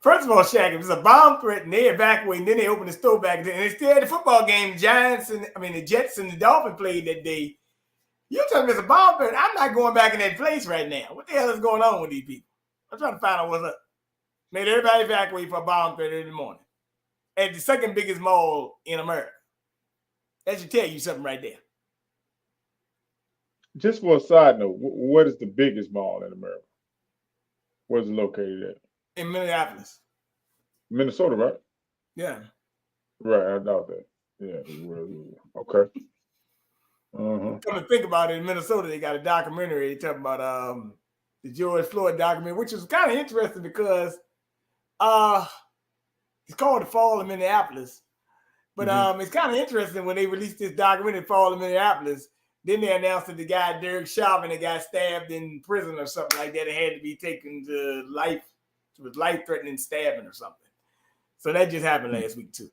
First of all, Shaq, if it's a bomb threat and they evacuate and then they open the store back, and they still had the football game, the Jets and the Dolphins played that day. You telling me it's a bomb threat? I'm not going back in that place right now. What the hell is going on with these people? I'm trying to find out what's up. Made everybody evacuate for a bomb threat in the morning at the second biggest mall in America. That should tell you something right there. Just for a side note, what is the biggest mall in America? Where's it located at? In Minneapolis. Minnesota, right? Yeah. Right, I doubt that. Yeah. Okay. Come to think about it, in Minnesota, they got a documentary talking about the George Floyd documentary, which is kind of interesting because it's called The Fall of Minneapolis. But it's kind of interesting when they released this documentary, Fall of Minneapolis. Then they announced that the guy, Derek Chauvin, that got stabbed in prison or something like that, it had to be taken to life. It was life-threatening stabbing or something. So that just happened last week, too.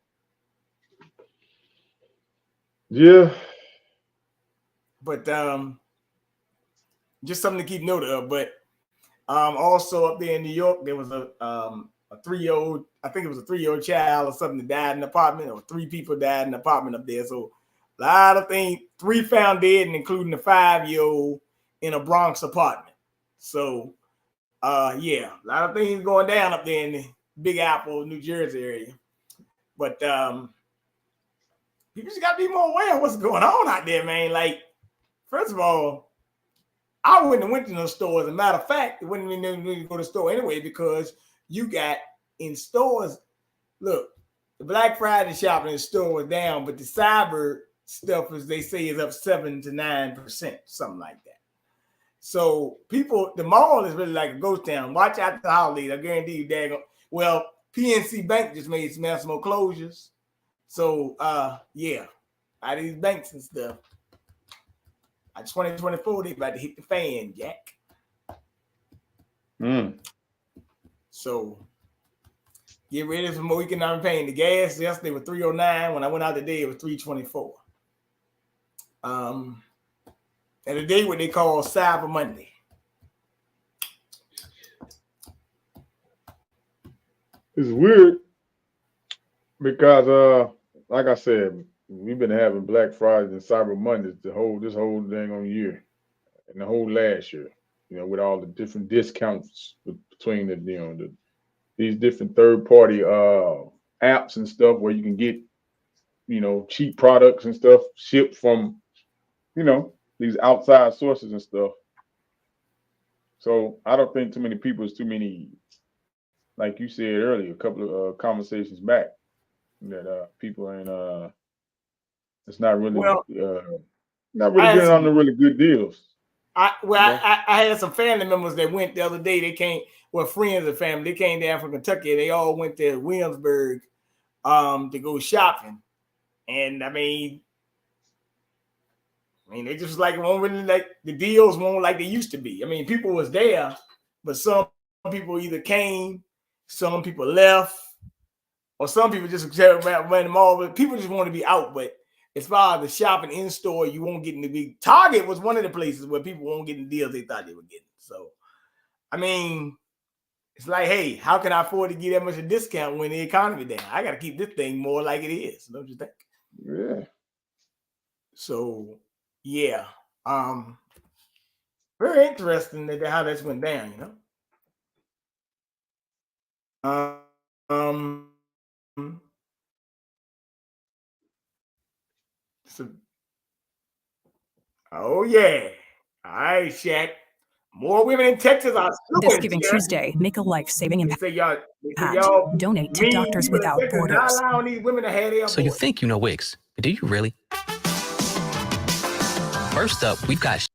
Yeah. But just something to keep note of. But also up there in New York, there was a 3-year-old, I think it was a 3-year-old child or something that died in an apartment, or 3 people died in an apartment up there. So a lot of things, 3 found dead, and including a 5-year-old in a Bronx apartment. So yeah, a lot of things going down up there in the Big Apple, New Jersey area. But people just got to be more aware of what's going on out there, man. Like, first of all, I wouldn't have went to those stores. As a matter of fact, it wouldn't even need to go to the store anyway, because you got in stores, look, the Black Friday shopping in the store was down, but the cyber stuff, as they say, is up 7 to 9%, something like that. So people, the mall is really like a ghost town. Watch out the holidays. I guarantee you, daggone. Well, PNC Bank just made some more closures. So yeah, out of these banks and stuff. 2024, they about to hit the fan, Jack. So get ready for more economic pain. The gas yesterday was $3.09. When I went out today, it was $3.24. and a day what they call Cyber Monday. It's weird because, like I said, we've been having Black Fridays and Cyber Mondays this whole dang on year and the whole last year. You know, with all the different discounts between these different third party apps and stuff where you can get cheap products and stuff shipped from these outside sources and stuff. So I don't think too many people is too many, like you said earlier, a couple of conversations back, that people ain't it's not really getting on the really good deals. I had some family members that went the other day. They came, friends of family. They came down from Kentucky. They all went to Williamsburg to go shopping. And I mean they just like won't really like the deals won't like they used to be. I mean, people was there, but some people either came, some people left, or some people just ran them all. But people just want to be out. But as far as the shopping in store, you won't get in the big. Target was one of the places where people won't get the deals they thought they were getting. So, I mean, it's like, hey, how can I afford to get that much a discount when the economy down? I got to keep this thing more like it is. Don't you think? Yeah. So, yeah, very interesting that how this went down. So, oh yeah, all right, Shaq. More women in Texas are suing. This Giving Tuesday, make a life-saving impact. They say y'all Donate to Doctors Without Borders. Not allowing these women to have their So you voice. think you know wigs, but do you really? First up, we've got...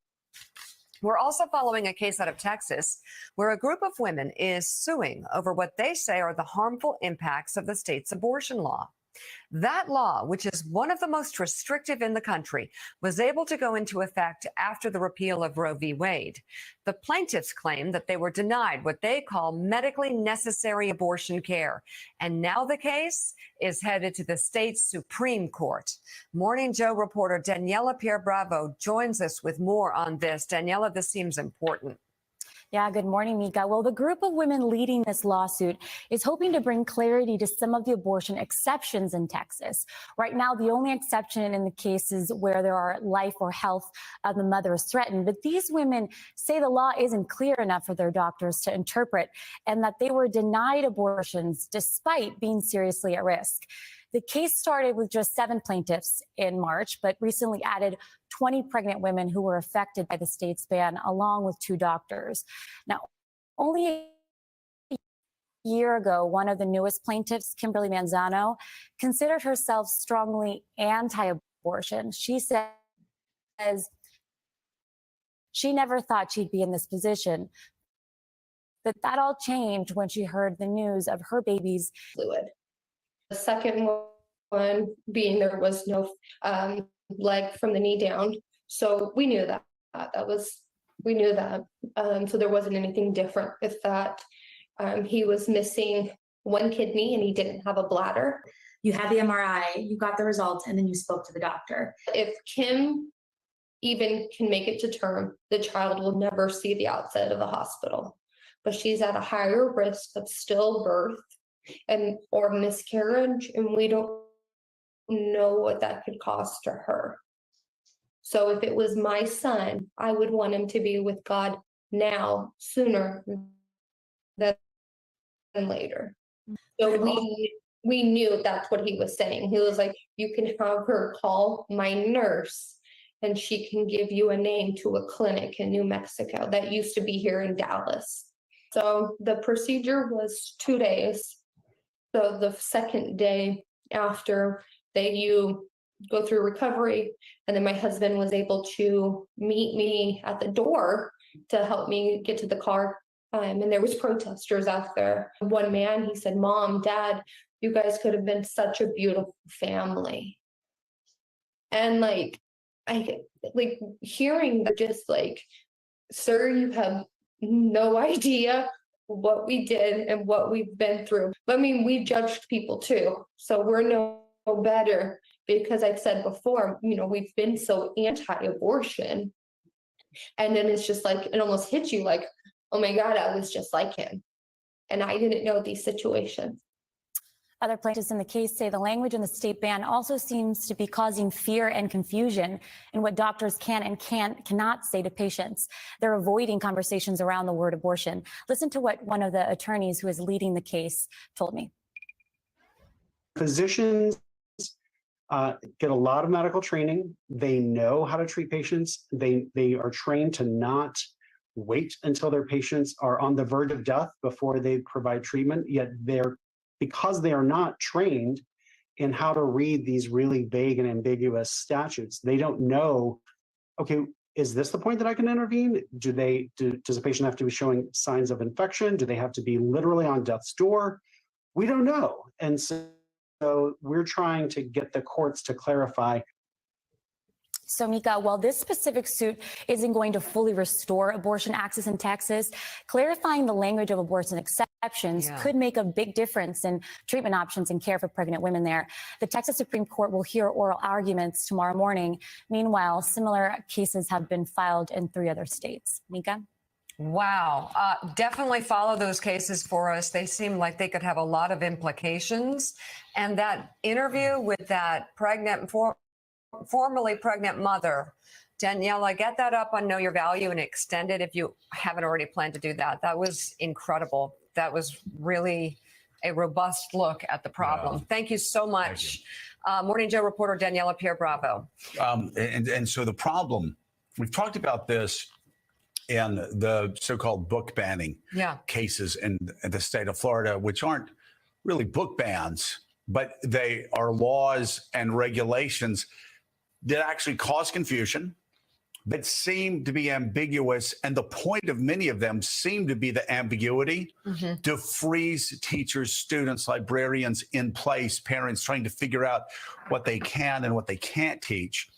We're also following a case out of Texas where a group of women is suing over what they say are the harmful impacts of the state's abortion law. That law, which is one of the most restrictive in the country, was able to go into effect after the repeal of Roe v. Wade. The plaintiffs claim that they were denied what they call medically necessary abortion care. And now the case is headed to the state's Supreme Court. Morning Joe reporter Daniela Pierre-Bravo joins us with more on this. Daniela, this seems important. Yeah, good morning, Mika. Well, the group of women leading this lawsuit is hoping to bring clarity to some of the abortion exceptions in Texas. Right now, the only exception in the cases where there are life or health of the mother is threatened. But these women say the law isn't clear enough for their doctors to interpret and that they were denied abortions despite being seriously at risk. The case started with just 7 plaintiffs in March, but recently added 20 pregnant women who were affected by the state's ban, along with 2 doctors. Now, only a year ago, one of the newest plaintiffs, Kimberly Manzano, considered herself strongly anti-abortion. She says she never thought she'd be in this position, but that all changed when she heard the news of her baby's fluid. The second one being there was no leg from the knee down. So we knew that. We knew that. So there wasn't anything different with that. He was missing one kidney and he didn't have a bladder. You had the MRI, you got the results, and then you spoke to the doctor. If Kim even can make it to term, the child will never see the outside of the hospital. But she's at a higher risk of stillbirth or miscarriage, and we don't know what that could cost to her. So if it was my son, I would want him to be with God now, sooner than later. So we knew that's what he was saying. He was like, you can have her call my nurse and she can give you a name to a clinic in New Mexico that used to be here in Dallas. So the procedure was 2 days. So the second day after you go through recovery, and then my husband was able to meet me at the door to help me get to the car. And there was protesters out there. One man, he said, Mom, Dad, you guys could have been such a beautiful family. And hearing that, just like, sir, you have no idea what we did and what we've been through. I mean, we judged people too, so we're no better, because I've said before, we've been so anti-abortion. And then it's just like, it almost hits you like, oh my God, I was just like him. And I didn't know these situations. Other plaintiffs in the case say the language in the state ban also seems to be causing fear and confusion in what doctors can and cannot say to patients. They're avoiding conversations around the word abortion. Listen to what one of the attorneys who is leading the case told me. Physicians get a lot of medical training. They know how to treat patients. They are trained to not wait until their patients are on the verge of death before they provide treatment, yet because they are not trained in how to read these really vague and ambiguous statutes, they don't know, okay, is this the point that I can intervene? Does a patient have to be showing signs of infection? Do they have to be literally on death's door? We don't know. And so we're trying to get the courts to clarify. So, Mika, while this specific suit isn't going to fully restore abortion access in Texas, clarifying the language of abortion exceptions could make a big difference in treatment options and care for pregnant women there. The Texas Supreme Court will hear oral arguments tomorrow morning. Meanwhile, similar cases have been filed in 3 other states. Mika? Wow. Definitely follow those cases for us. They seem like they could have a lot of implications. And that interview with that formerly pregnant mother, Daniela, get that up on Know Your Value and extend it if you haven't already planned to do that. That was incredible. That was really a robust look at the problem. Thank you so much. Morning Joe reporter Daniela Pierre-Bravo. And so the problem, we've talked about this in the so-called book banning cases in the state of Florida, which aren't really book bans, but they are laws and regulations that actually cause confusion, that seem to be ambiguous. And the point of many of them seem to be the ambiguity to freeze teachers, students, librarians in place, parents trying to figure out what they can and what they can't teach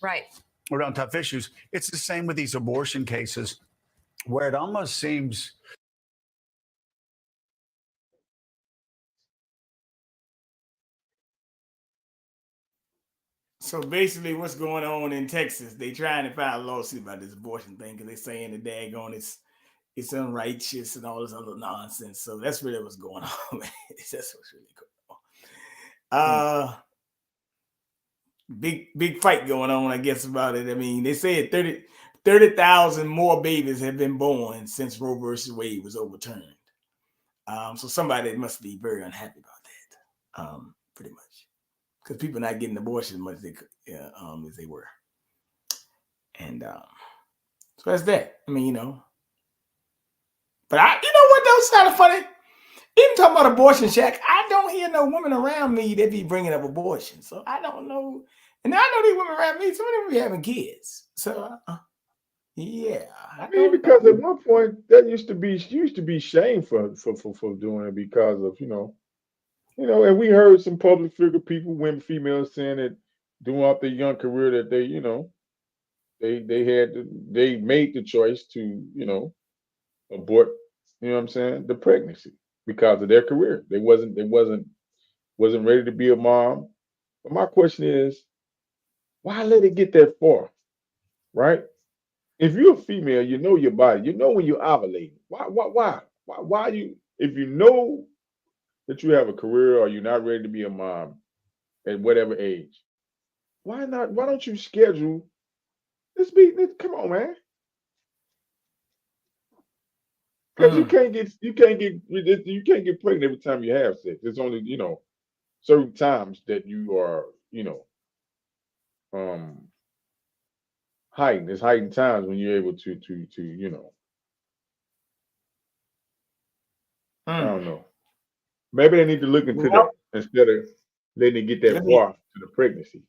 around tough issues. It's the same with these abortion cases, where it almost seems So basically, what's going on in Texas? They trying to file a lawsuit about this abortion thing because they're saying the daggone it's unrighteous and all this other nonsense. So that's really what's going on. That's what's really going on. Big fight going on, I guess, about it. I mean, they said 30,000 more babies have been born since Roe versus Wade was overturned. So somebody must be very unhappy about that, pretty much. Because people are not getting abortion as much as they were. And so that's that. I mean, But you know what, though? It's kind of funny. Even talking about abortion, Chak, I don't hear no women around me that be bringing up abortion. So I don't know. And I know these women around me, some of them be having kids. So, yeah. I mean, because at one point, that used to be shame for doing it because of, and we heard some public figure people, women, females saying that throughout their young career that they made the choice to, abort, the pregnancy because of their career. They wasn't ready to be a mom. But my question is, why let it get that far? Right? If you're a female, you know your body, you know when you're ovulating. Why you, if you know that you have a career or you're not ready to be a mom at whatever age, why don't you schedule come on, man. Because you can't get pregnant every time you have sex. It's only, certain times that you are, heightened. It's heightened times when you're able to I don't know. Maybe they need to look into that instead of letting it get that far to the pregnancy.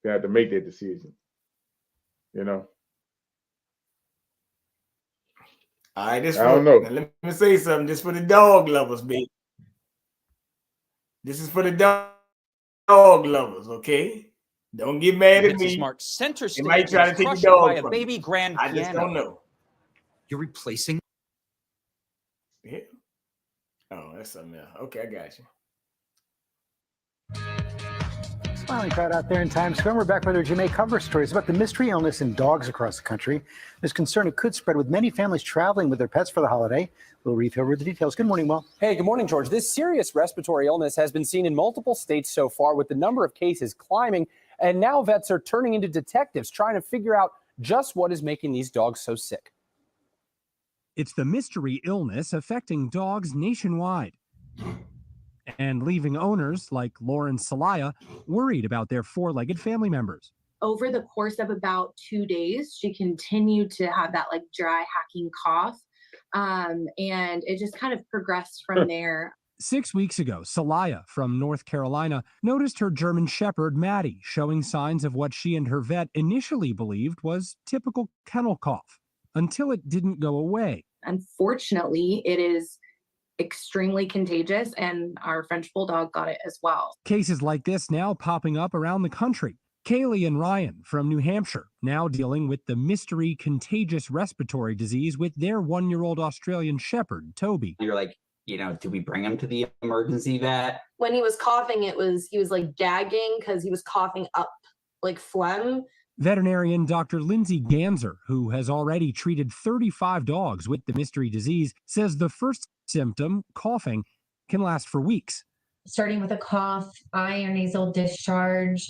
They have to make that decision. All right, I don't know. Now let me say something. This for the dog lovers, baby. This is for the dog lovers, okay? Don't get mad at me. Smart center They might stage try and to take crushed the it by dog a from baby me. grand I piano. just don't know. You're replacing. Yeah. Oh, that's something else. Okay, I got you. Smiling crowd out there in Times Square. We're back with our GMA cover stories about the mystery illness in dogs across the country. There's concern it could spread with many families traveling with their pets for the holiday. We'll read over the details. Good morning, Will. Hey, good morning, George. This serious respiratory illness has been seen in multiple states so far, with the number of cases climbing. And now vets are turning into detectives, trying to figure out just what is making these dogs so sick. It's the mystery illness affecting dogs nationwide and leaving owners like Lauren Salaya worried about their four-legged family members. Over the course of about 2 days, she continued to have that like dry hacking cough. And it just kind of progressed from there. 6 weeks ago, Salaya from North Carolina noticed her German Shepherd, Maddie, showing signs of what she and her vet initially believed was typical kennel cough, until it didn't go away. Unfortunately, it is extremely contagious, and our French Bulldog got it as well. Cases like this now popping up around the country. Kaylee and Ryan from New Hampshire now dealing with the mystery contagious respiratory disease with their 1-year-old Australian Shepherd, Toby. You're like, do we bring him to the emergency vet? When he was coughing, he was like gagging because he was coughing up like phlegm. Veterinarian Dr. Lindsay Ganser, who has already treated 35 dogs with the mystery disease, says the first symptom, coughing, can last for weeks. Starting with a cough, eye or nasal discharge,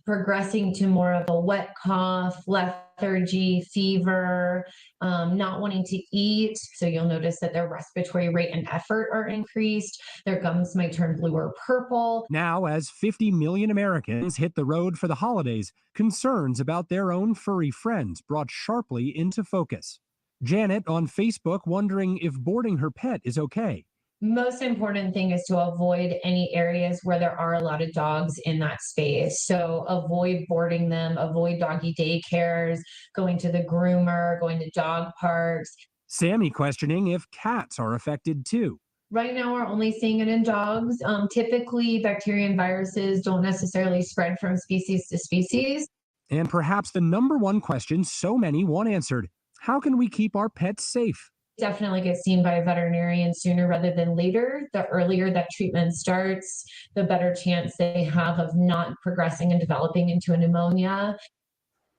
progressing to more of a wet cough, lethargy, fever, not wanting to eat. So you'll notice that their respiratory rate and effort are increased. Their gums might turn blue or purple. Now, as 50 million Americans hit the road for the holidays, concerns about their own furry friends brought sharply into focus. Janet on Facebook wondering if boarding her pet is okay. Most important thing is to avoid any areas where there are a lot of dogs in that space. So avoid boarding them, avoid doggy daycares, going to the groomer, going to dog parks. Sammy questioning if cats are affected too. Right now, we're only seeing it in dogs. Typically, bacteria and viruses don't necessarily spread from species to species. And perhaps the number one question so many want answered: how can we keep our pets safe? Definitely get seen by a veterinarian sooner rather than later. The earlier that treatment starts, the better chance they have of not progressing and developing into a pneumonia.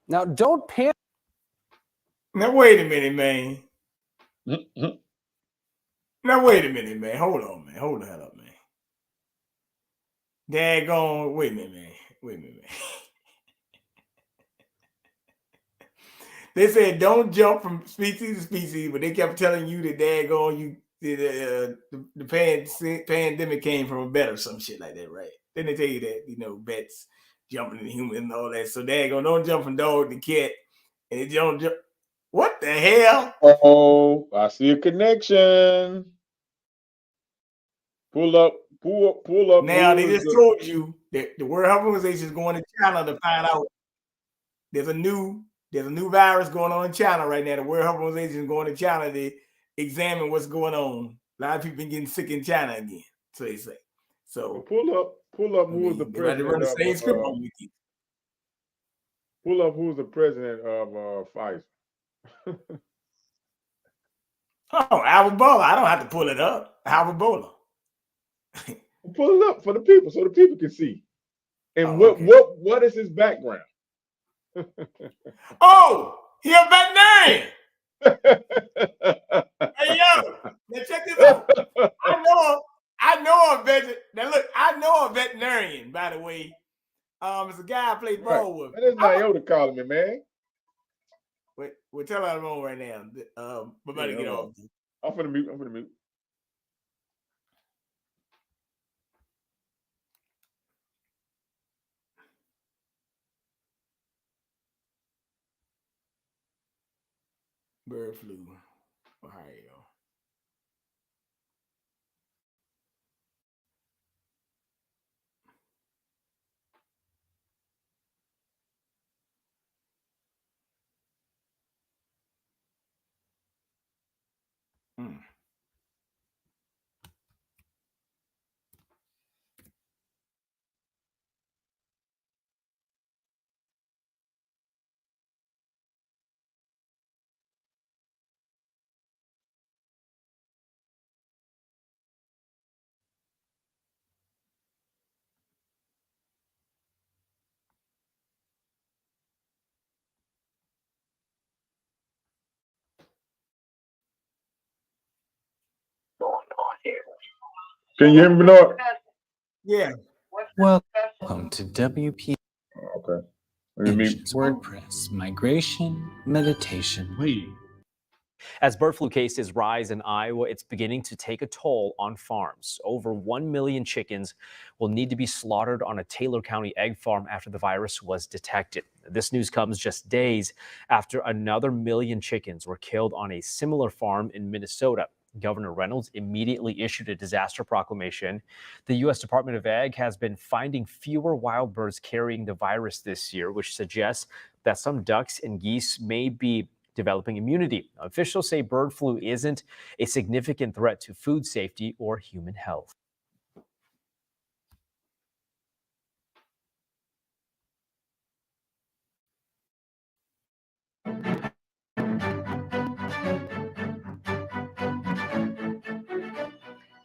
Now, don't panic. Now, wait a minute, man. Now, wait a minute, man. Hold on, man. Hold the hell up, man. Daggone. Wait a minute, man. Wait a minute, man. They said don't jump from species to species, but they kept telling you that daggone the pandemic came from a bet or some shit like that, right? Then they tell you that bets jumping into human and all that. So daggone, don't jump from dog to cat, and it don't jump. What the hell? Oh, I see a connection. Pull up. Now they just told you that the World Health Organization is going to China to find out. There's a new virus going on in China right now. The World Health Organization is going to China to examine what's going on. A lot of people been getting sick in China again, so they say. So pull up. Who is the president of? Pull up. Who's the president of Pfizer? Oh, Albola. I don't have to pull it up. Albola. Pull it up for the people so the people can see. And what is his background? Oh, he a veterinarian. Hey yo, now check this out. I know a veterinarian. Now look, I know a veterinarian, by the way. It's a guy I play ball with. That is Nyota calling me, man. Wait, we'll tell her I'm on right now. We're about to get off. I'm gonna mute. Bird flu, Ohio. Can you hear me, Bernard? Yeah. Welcome to WP. Okay. Engines, WordPress, migration, meditation. As bird flu cases rise in Iowa, it's beginning to take a toll on farms. Over 1 million chickens will need to be slaughtered on a Taylor County egg farm after the virus was detected. This news comes just days after another 1 million chickens were killed on a similar farm in Minnesota. Governor Reynolds immediately issued a disaster proclamation. The U.S. Department of Ag has been finding fewer wild birds carrying the virus this year, which suggests that some ducks and geese may be developing immunity. Officials say bird flu isn't a significant threat to food safety or human health.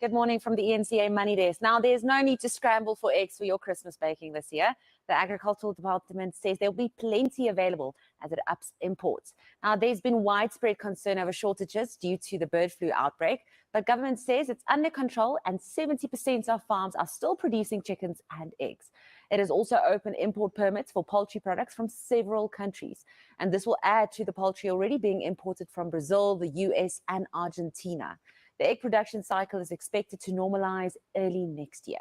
Good morning from the ENCA Money Desk. Now, there's no need to scramble for eggs for your Christmas baking this year. The Agricultural Department says there'll be plenty available as it ups imports. Now, there's been widespread concern over shortages due to the bird flu outbreak, but government says it's under control and 70% of farms are still producing chickens and eggs. It has also opened import permits for poultry products from several countries, and this will add to the poultry already being imported from Brazil, the US, and Argentina. The egg production cycle is expected to normalize early next year.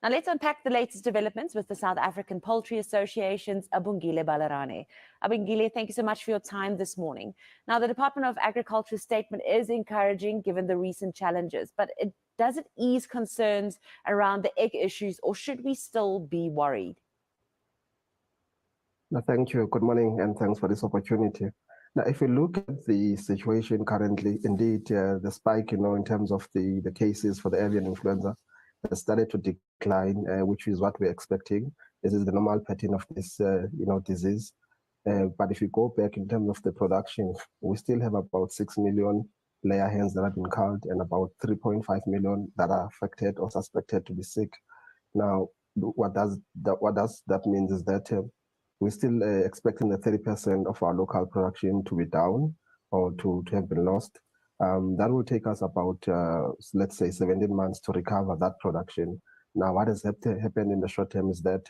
Now let's unpack the latest developments with the South African Poultry Association's Abongile Balarane. Abongile, thank you so much for your time this morning. Now, the Department of Agriculture's statement is encouraging given the recent challenges, but does it ease concerns around the egg issues, or should we still be worried? Thank you. Good morning, and thanks for this opportunity. Now, if we look at the situation currently, indeed, the spike, in terms of the cases for the avian influenza has started to decline, which is what we're expecting. This is the normal pattern of this, disease. But if you go back in terms of the production, we still have about 6 million layer hens that have been culled and about 3.5 million that are affected or suspected to be sick. Now, what that mean is that we're still expecting the 30% of our local production to be down or to have been lost. That will take us about, let's say, 17 months to recover that production. Now, what has happened in the short term is that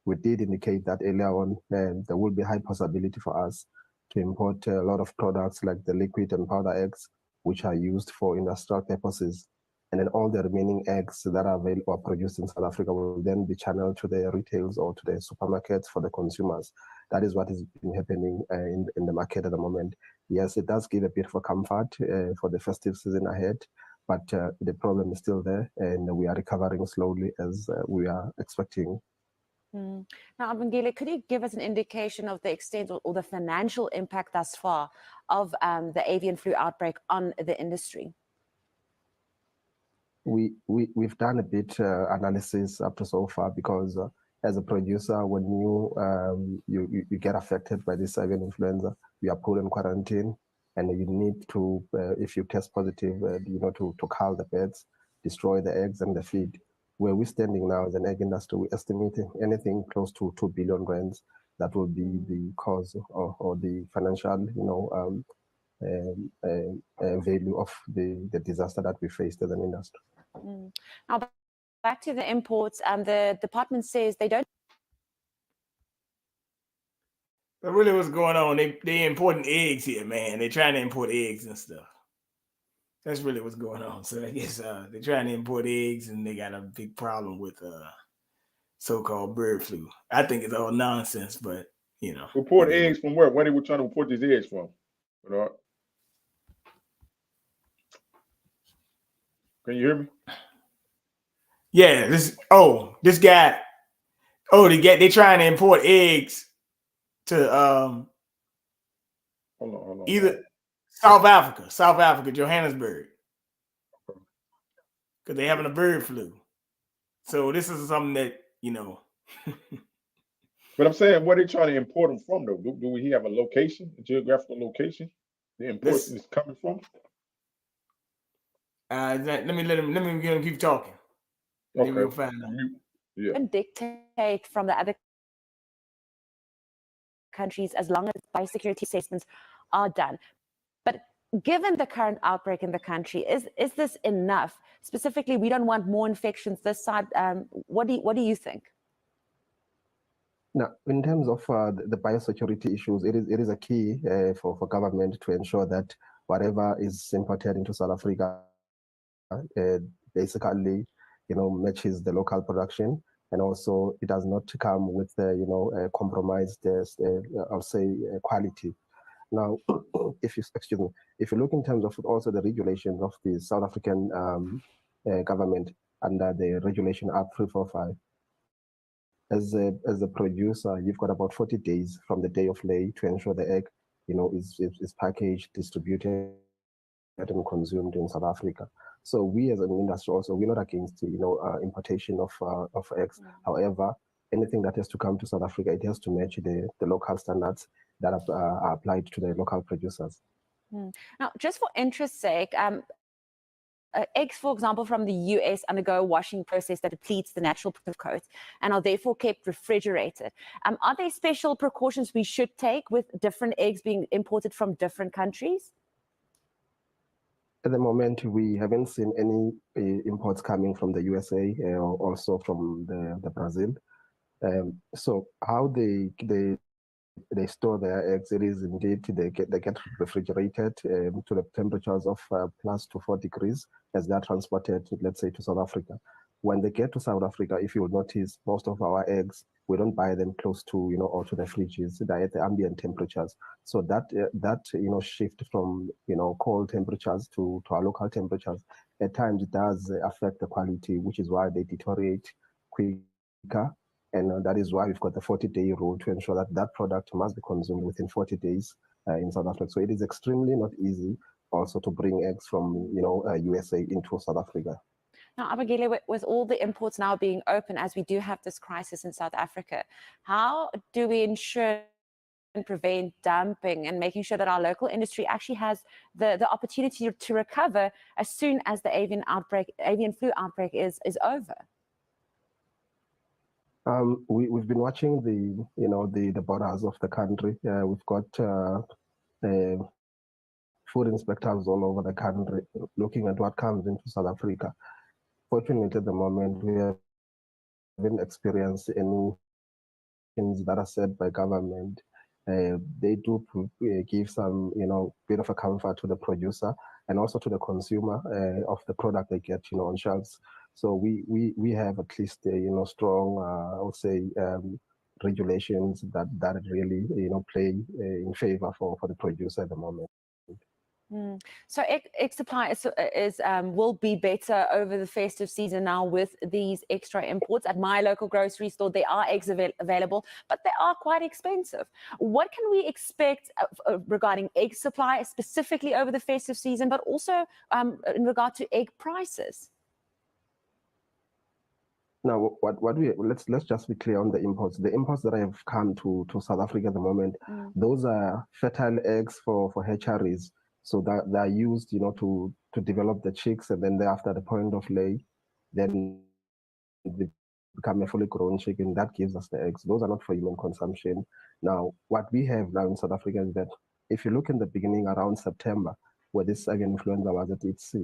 we did indicate that earlier on there will be high possibility for us to import a lot of products like the liquid and powder eggs, which are used for industrial purposes. And then all the remaining eggs that are available or produced in South Africa will then be channeled to the retails or to the supermarkets for the consumers. That is what is been happening in the market at the moment. Yes, it does give a bit of a comfort for the festive season ahead, but the problem is still there, and we are recovering slowly as we are expecting. Now, Abongile, could you give us an indication of the extent or the financial impact thus far of the avian flu outbreak on the industry? We've done a bit analysis up to so far because as a producer, when you get affected by this avian influenza, you are put in quarantine, and you need to, if you test positive, to cull the birds, destroy the eggs and the feed. Where we're standing now as an egg industry, we're estimating anything close to 2 billion rands. That will be the cause or the financial, value of the disaster that we faced as an industry. Now, back to the imports, the department says they don't. But really, what's going on? They importing eggs here, man. They're trying to import eggs and stuff. That's really what's going on. So I guess they're trying to import eggs, and they got a big problem with so-called bird flu. I think it's all nonsense, but Import eggs from where? Where they were trying to import these eggs from? Can you hear me? Yeah, they're trying to import eggs to hold on. Either South Africa, Johannesburg, because they're having a bird flu. So this is something that But I'm saying, where they trying to import them from, though? Do we have a location, a geographical location the import is coming from? Let me keep talking. Okay. We'll find out. Yeah. And dictate from the other countries as long as biosecurity assessments are done. But given the current outbreak in the country, is this enough? Specifically, we don't want more infections this side. What do you think? Now, in terms of the biosecurity issues, it is a key for government to ensure that whatever is imported into South Africa basically, matches the local production, and also it does not come with compromised, I'll say, quality. Now, if you look in terms of also the regulations of the South African government under the regulation Act 345, as a producer, you've got about 40 days from the day of lay to ensure the egg, is packaged, distributed, and consumed in South Africa. So we as an industry also, we're not against importation of eggs. However, anything that has to come to South Africa, it has to match the local standards that are applied to the local producers. Now, just for interest's sake, eggs, for example, from the US undergo a washing process that depletes the natural protective coat and are therefore kept refrigerated. Are there special precautions we should take with different eggs being imported from different countries? At the moment, we haven't seen any imports coming from the USA or also from the Brazil. So how they store their eggs, it is indeed they get refrigerated to the temperatures of plus to 4 degrees as they're transported, let's say, to South Africa. When they get to South Africa, if you will notice, most of our eggs, we don't buy them close to, or to the fridges. They're at the ambient temperatures. So that shift from, cold temperatures to our local temperatures, at times it does affect the quality, which is why they deteriorate quicker. And that is why we've got the 40-day rule to ensure that that product must be consumed within 40 days in South Africa. So it is extremely not easy also to bring eggs from, USA into South Africa. Now, Abigail, with all the imports now being open, as we do have this crisis in South Africa, how do we ensure and prevent dumping and making sure that our local industry actually has the opportunity to recover as soon as the avian flu outbreak is over? We've been watching the borders of the country. We've got food inspectors all over the country looking at what comes into South Africa. Fortunately, at the moment, we haven't experienced any things that are said by government. They do give some, bit of a comfort to the producer and also to the consumer of the product they get, on shelves. So we have at least, strong, I would say, regulations that really, play in favor for the producer at the moment. So egg supply will be better over the festive season now with these extra imports. At my local grocery store, there are eggs available, but they are quite expensive. What can we expect regarding egg supply, specifically over the festive season, but also in regard to egg prices? Now, let's just be clear on the imports. The imports that have come to South Africa at the moment, those are fertile eggs for hatcheries. So that they are used, to develop the chicks, and then thereafter, the point of lay, then they become a fully grown chicken. That gives us the eggs. Those are not for human consumption. Now, what we have now in South Africa is that if you look in the beginning around September, where this avian influenza was at its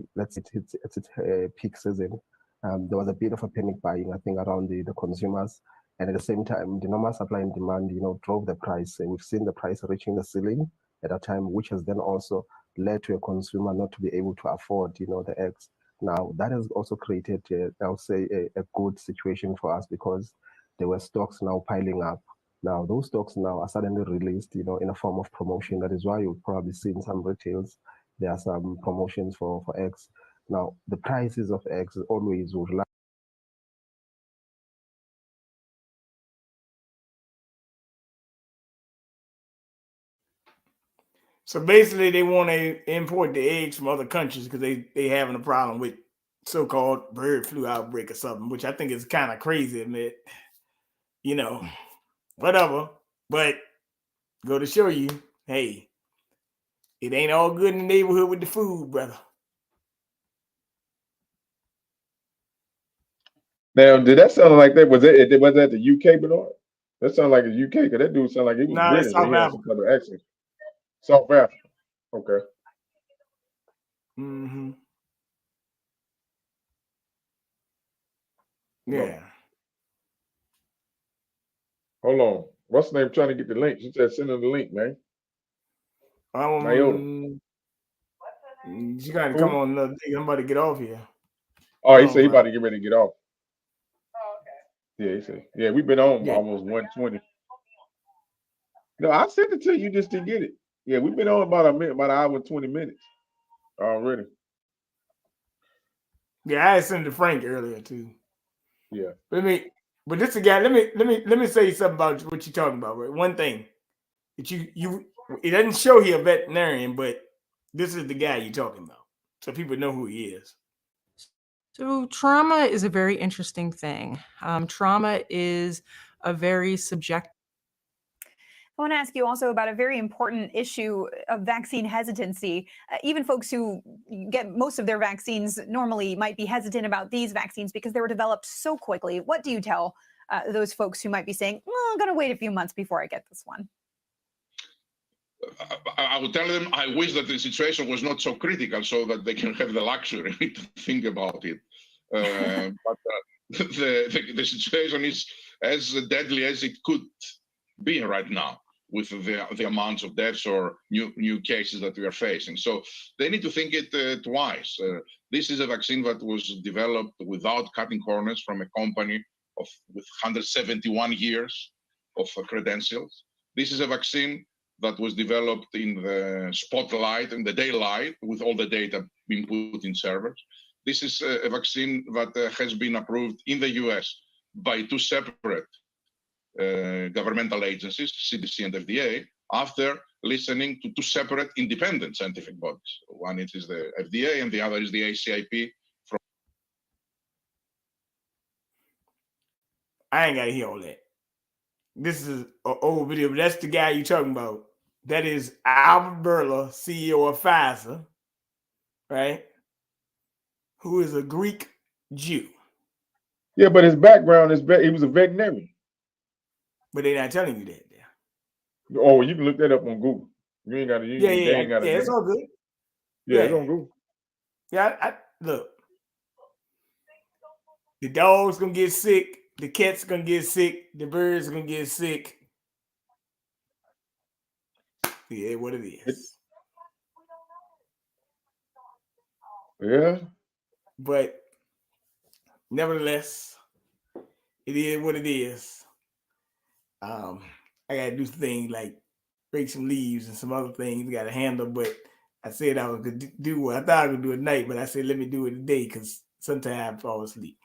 peak season, there was a bit of a panic buying, I think, around the consumers. And at the same time, the normal supply and demand, drove the price. We've seen the price reaching the ceiling at a time, which has then also led to a consumer not to be able to afford, the eggs. Now, that has also created, I would say, a good situation for us because there were stocks now piling up. Now, those stocks now are suddenly released, in a form of promotion. That is why you'll probably see in some retails, there are some promotions for eggs. Now, the prices of eggs always will rely. So basically, they want to import the eggs from other countries because they having a problem with so-called bird flu outbreak or something, which I think is kind of crazy, admit. Whatever. But go to show you, hey, it ain't all good in the neighborhood with the food, brother. Now, did that sound like that? Was that the UK, Bernard? That sounded like a UK, because that dude sounded like he was No, it's British, but South he had Africa. some other accent. South Africa. Okay. Mm-hmm. Hold on. Yeah. Hold on. What's the name trying to get the link? She said send her the link, man. Nyota. You gotta come on another day. I'm about to get off here. Oh, he said he about to get ready to get off. Yeah, he said. Yeah, we've been on almost 120. No, I sent it to you, just didn't get it. Yeah, we've been on about a minute, about an hour and 20 minutes already. Yeah, I sent it to Frank earlier too. Yeah. But this again, let me say something about what you're talking about. Right? One thing that you it doesn't show here a veterinarian, but this is the guy you're talking about, so people know who he is. So trauma is a very interesting thing. Trauma is a very subjective. I want to ask you also about a very important issue of vaccine hesitancy. Even folks who get most of their vaccines normally might be hesitant about these vaccines because they were developed so quickly. What do you tell those folks who might be saying, well, I'm going to wait a few months before I get this one? I would tell them I wish that the situation was not so critical so that they can have the luxury to think about it. But the situation is as deadly as it could be right now, with the amounts of deaths or new cases that we are facing. So they need to think it twice. This is a vaccine that was developed without cutting corners from a company with 171 years of credentials. This is a vaccine that was developed in the spotlight, in the daylight, with all the data being put in servers. This is a vaccine that has been approved in the US by two separate governmental agencies, CDC and FDA, after listening to two separate independent scientific bodies. One is the FDA and the other is the ACIP. I ain't gotta hear all that. This is an old video, but that's the guy you're talking about. That is Albert Bourla, CEO of Pfizer, right? Who is a Greek Jew. Yeah, but his background is he was a veterinarian. But they're not telling you that. Oh, you can look that up on Google. You ain't got to. Yeah, it's all good. Yeah, it's on Google. Yeah, look. The dog's gonna get sick. The cat's gonna get sick. The birds gonna get sick. Yeah, what it is. Yeah. But nevertheless, it is what it is. I gotta do things like break some leaves and some other things I gotta handle, but I said I was gonna do what I thought I was gonna do at night, but I said let me do it today because sometimes I fall asleep.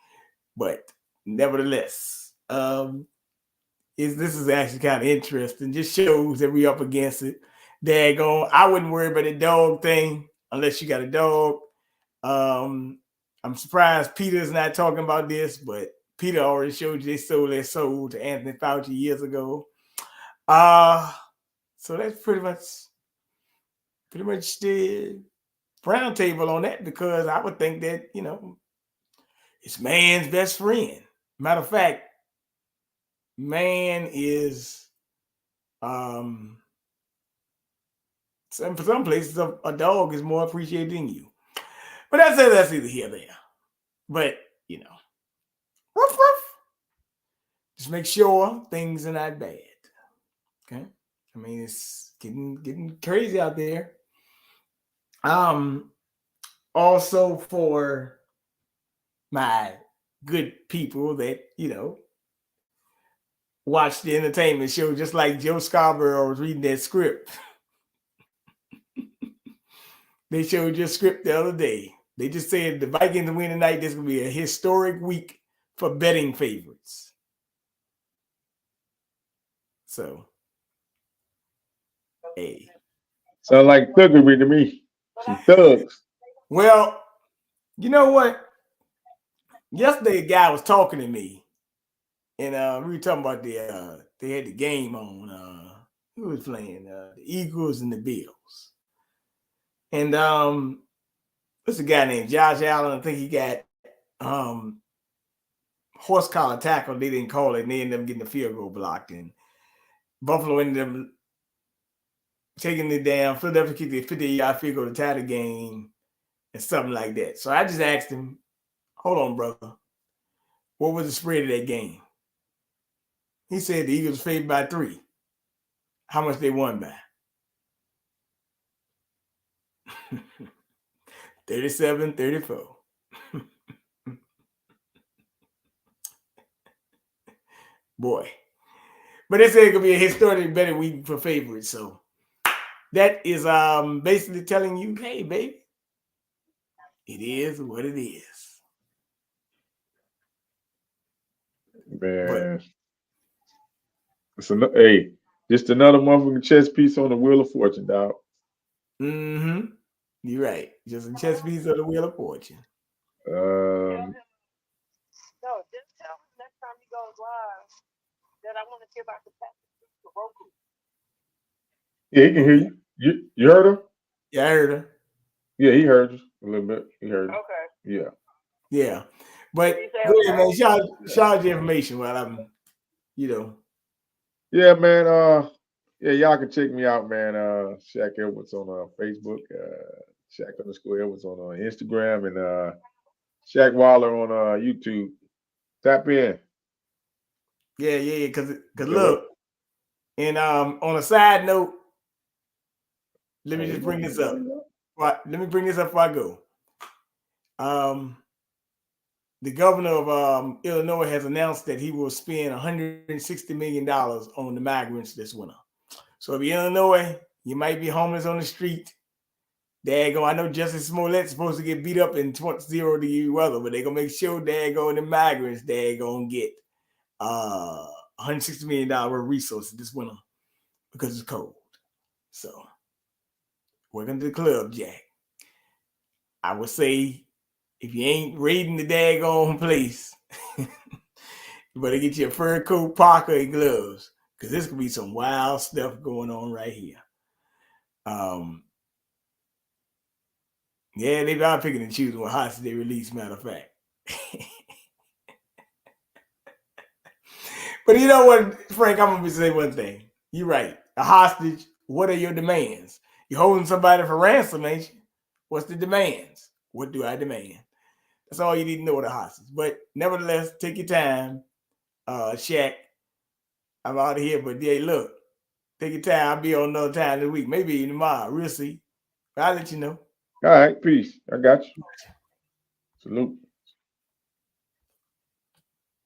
But nevertheless, this is actually kind of interesting. Just shows that we up against it. Daggone, I wouldn't worry about the dog thing unless you got a dog. I'm surprised Peter's not talking about this, but Peter already showed you they sold their soul to Anthony Fauci years ago. So that's pretty much the round table on that, because I would think that, it's man's best friend. Matter of fact, man is for some places a dog is more appreciated than you. But that's either here or there. But woof, woof. Just make sure things are not bad. Okay. I mean, it's getting crazy out there. Also for my good people that, watch the entertainment show, just like Joe Scarborough was reading that script. They showed your script the other day. They just said the Vikings win tonight. This will be a historic week for betting favorites. So, hey. Sound like thuggery to me. Some thugs. Well, you know what? Yesterday, a guy was talking to me, and we were talking about they had the game on. Who was playing? The Eagles and the Bills. And what's a guy named Josh Allen? I think he got horse collar tackle. They didn't call it, and they ended up getting the field goal blocked. And Buffalo ended up taking it down. Philadelphia kicked the 50-yard field goal to tie the game. and something like that. So I just asked him, hold on, brother, what was the spread of that game? He said the Eagles favored by 3. How much they won by? 37-34. Boy. But they said it could be a historically better week for favorites. So that is basically telling you, hey, baby, it is what it is. Man. Hey, just another motherfucking chess piece on the Wheel of Fortune, dog. Mm-hmm. You're right. Just a chess piece of the Wheel of Fortune. Yeah, he can hear you. You heard her? Yeah, I heard her. Yeah, he heard you a little bit. He heard you. Okay. Yeah. Yeah. But go ahead, man. Shout your information while I'm, Yeah, man. Yeah, y'all can check me out, man. Chak Edwards on Facebook, Chak_Edwards on Instagram, and Shaq Waller on YouTube. Tap in. Yeah. Because look, and on a side note, let me just bring this up. Let me bring this up before I go. The governor of Illinois has announced that he will spend $160 million on the migrants this winter. So if you're in Illinois, you might be homeless on the street. Daggone, I know Justice Smollett's supposed to get beat up in 0-degree weather, but they're gonna make sure daggone the migrants daggone get $160 million worth of resources this winter because it's cold. So welcome to the club, Jack. I would say if you ain't raiding the daggone place, you better get you a fur coat, parka, and gloves, because this could be some wild stuff going on right here. Yeah, they are picking and choosing what hostage they release, matter of fact. But you know what, Frank, I'm going to say one thing. You're right. A hostage, what are your demands? You're holding somebody for ransom, ain't you? What's the demands? What do I demand? That's all you need to know with a hostage. But nevertheless, take your time. Shaq, I'm out of here. But yeah, look, take your time. I'll be on another time this week. Maybe tomorrow. We'll see. But I'll let you know. All right, peace. I got you. Salute.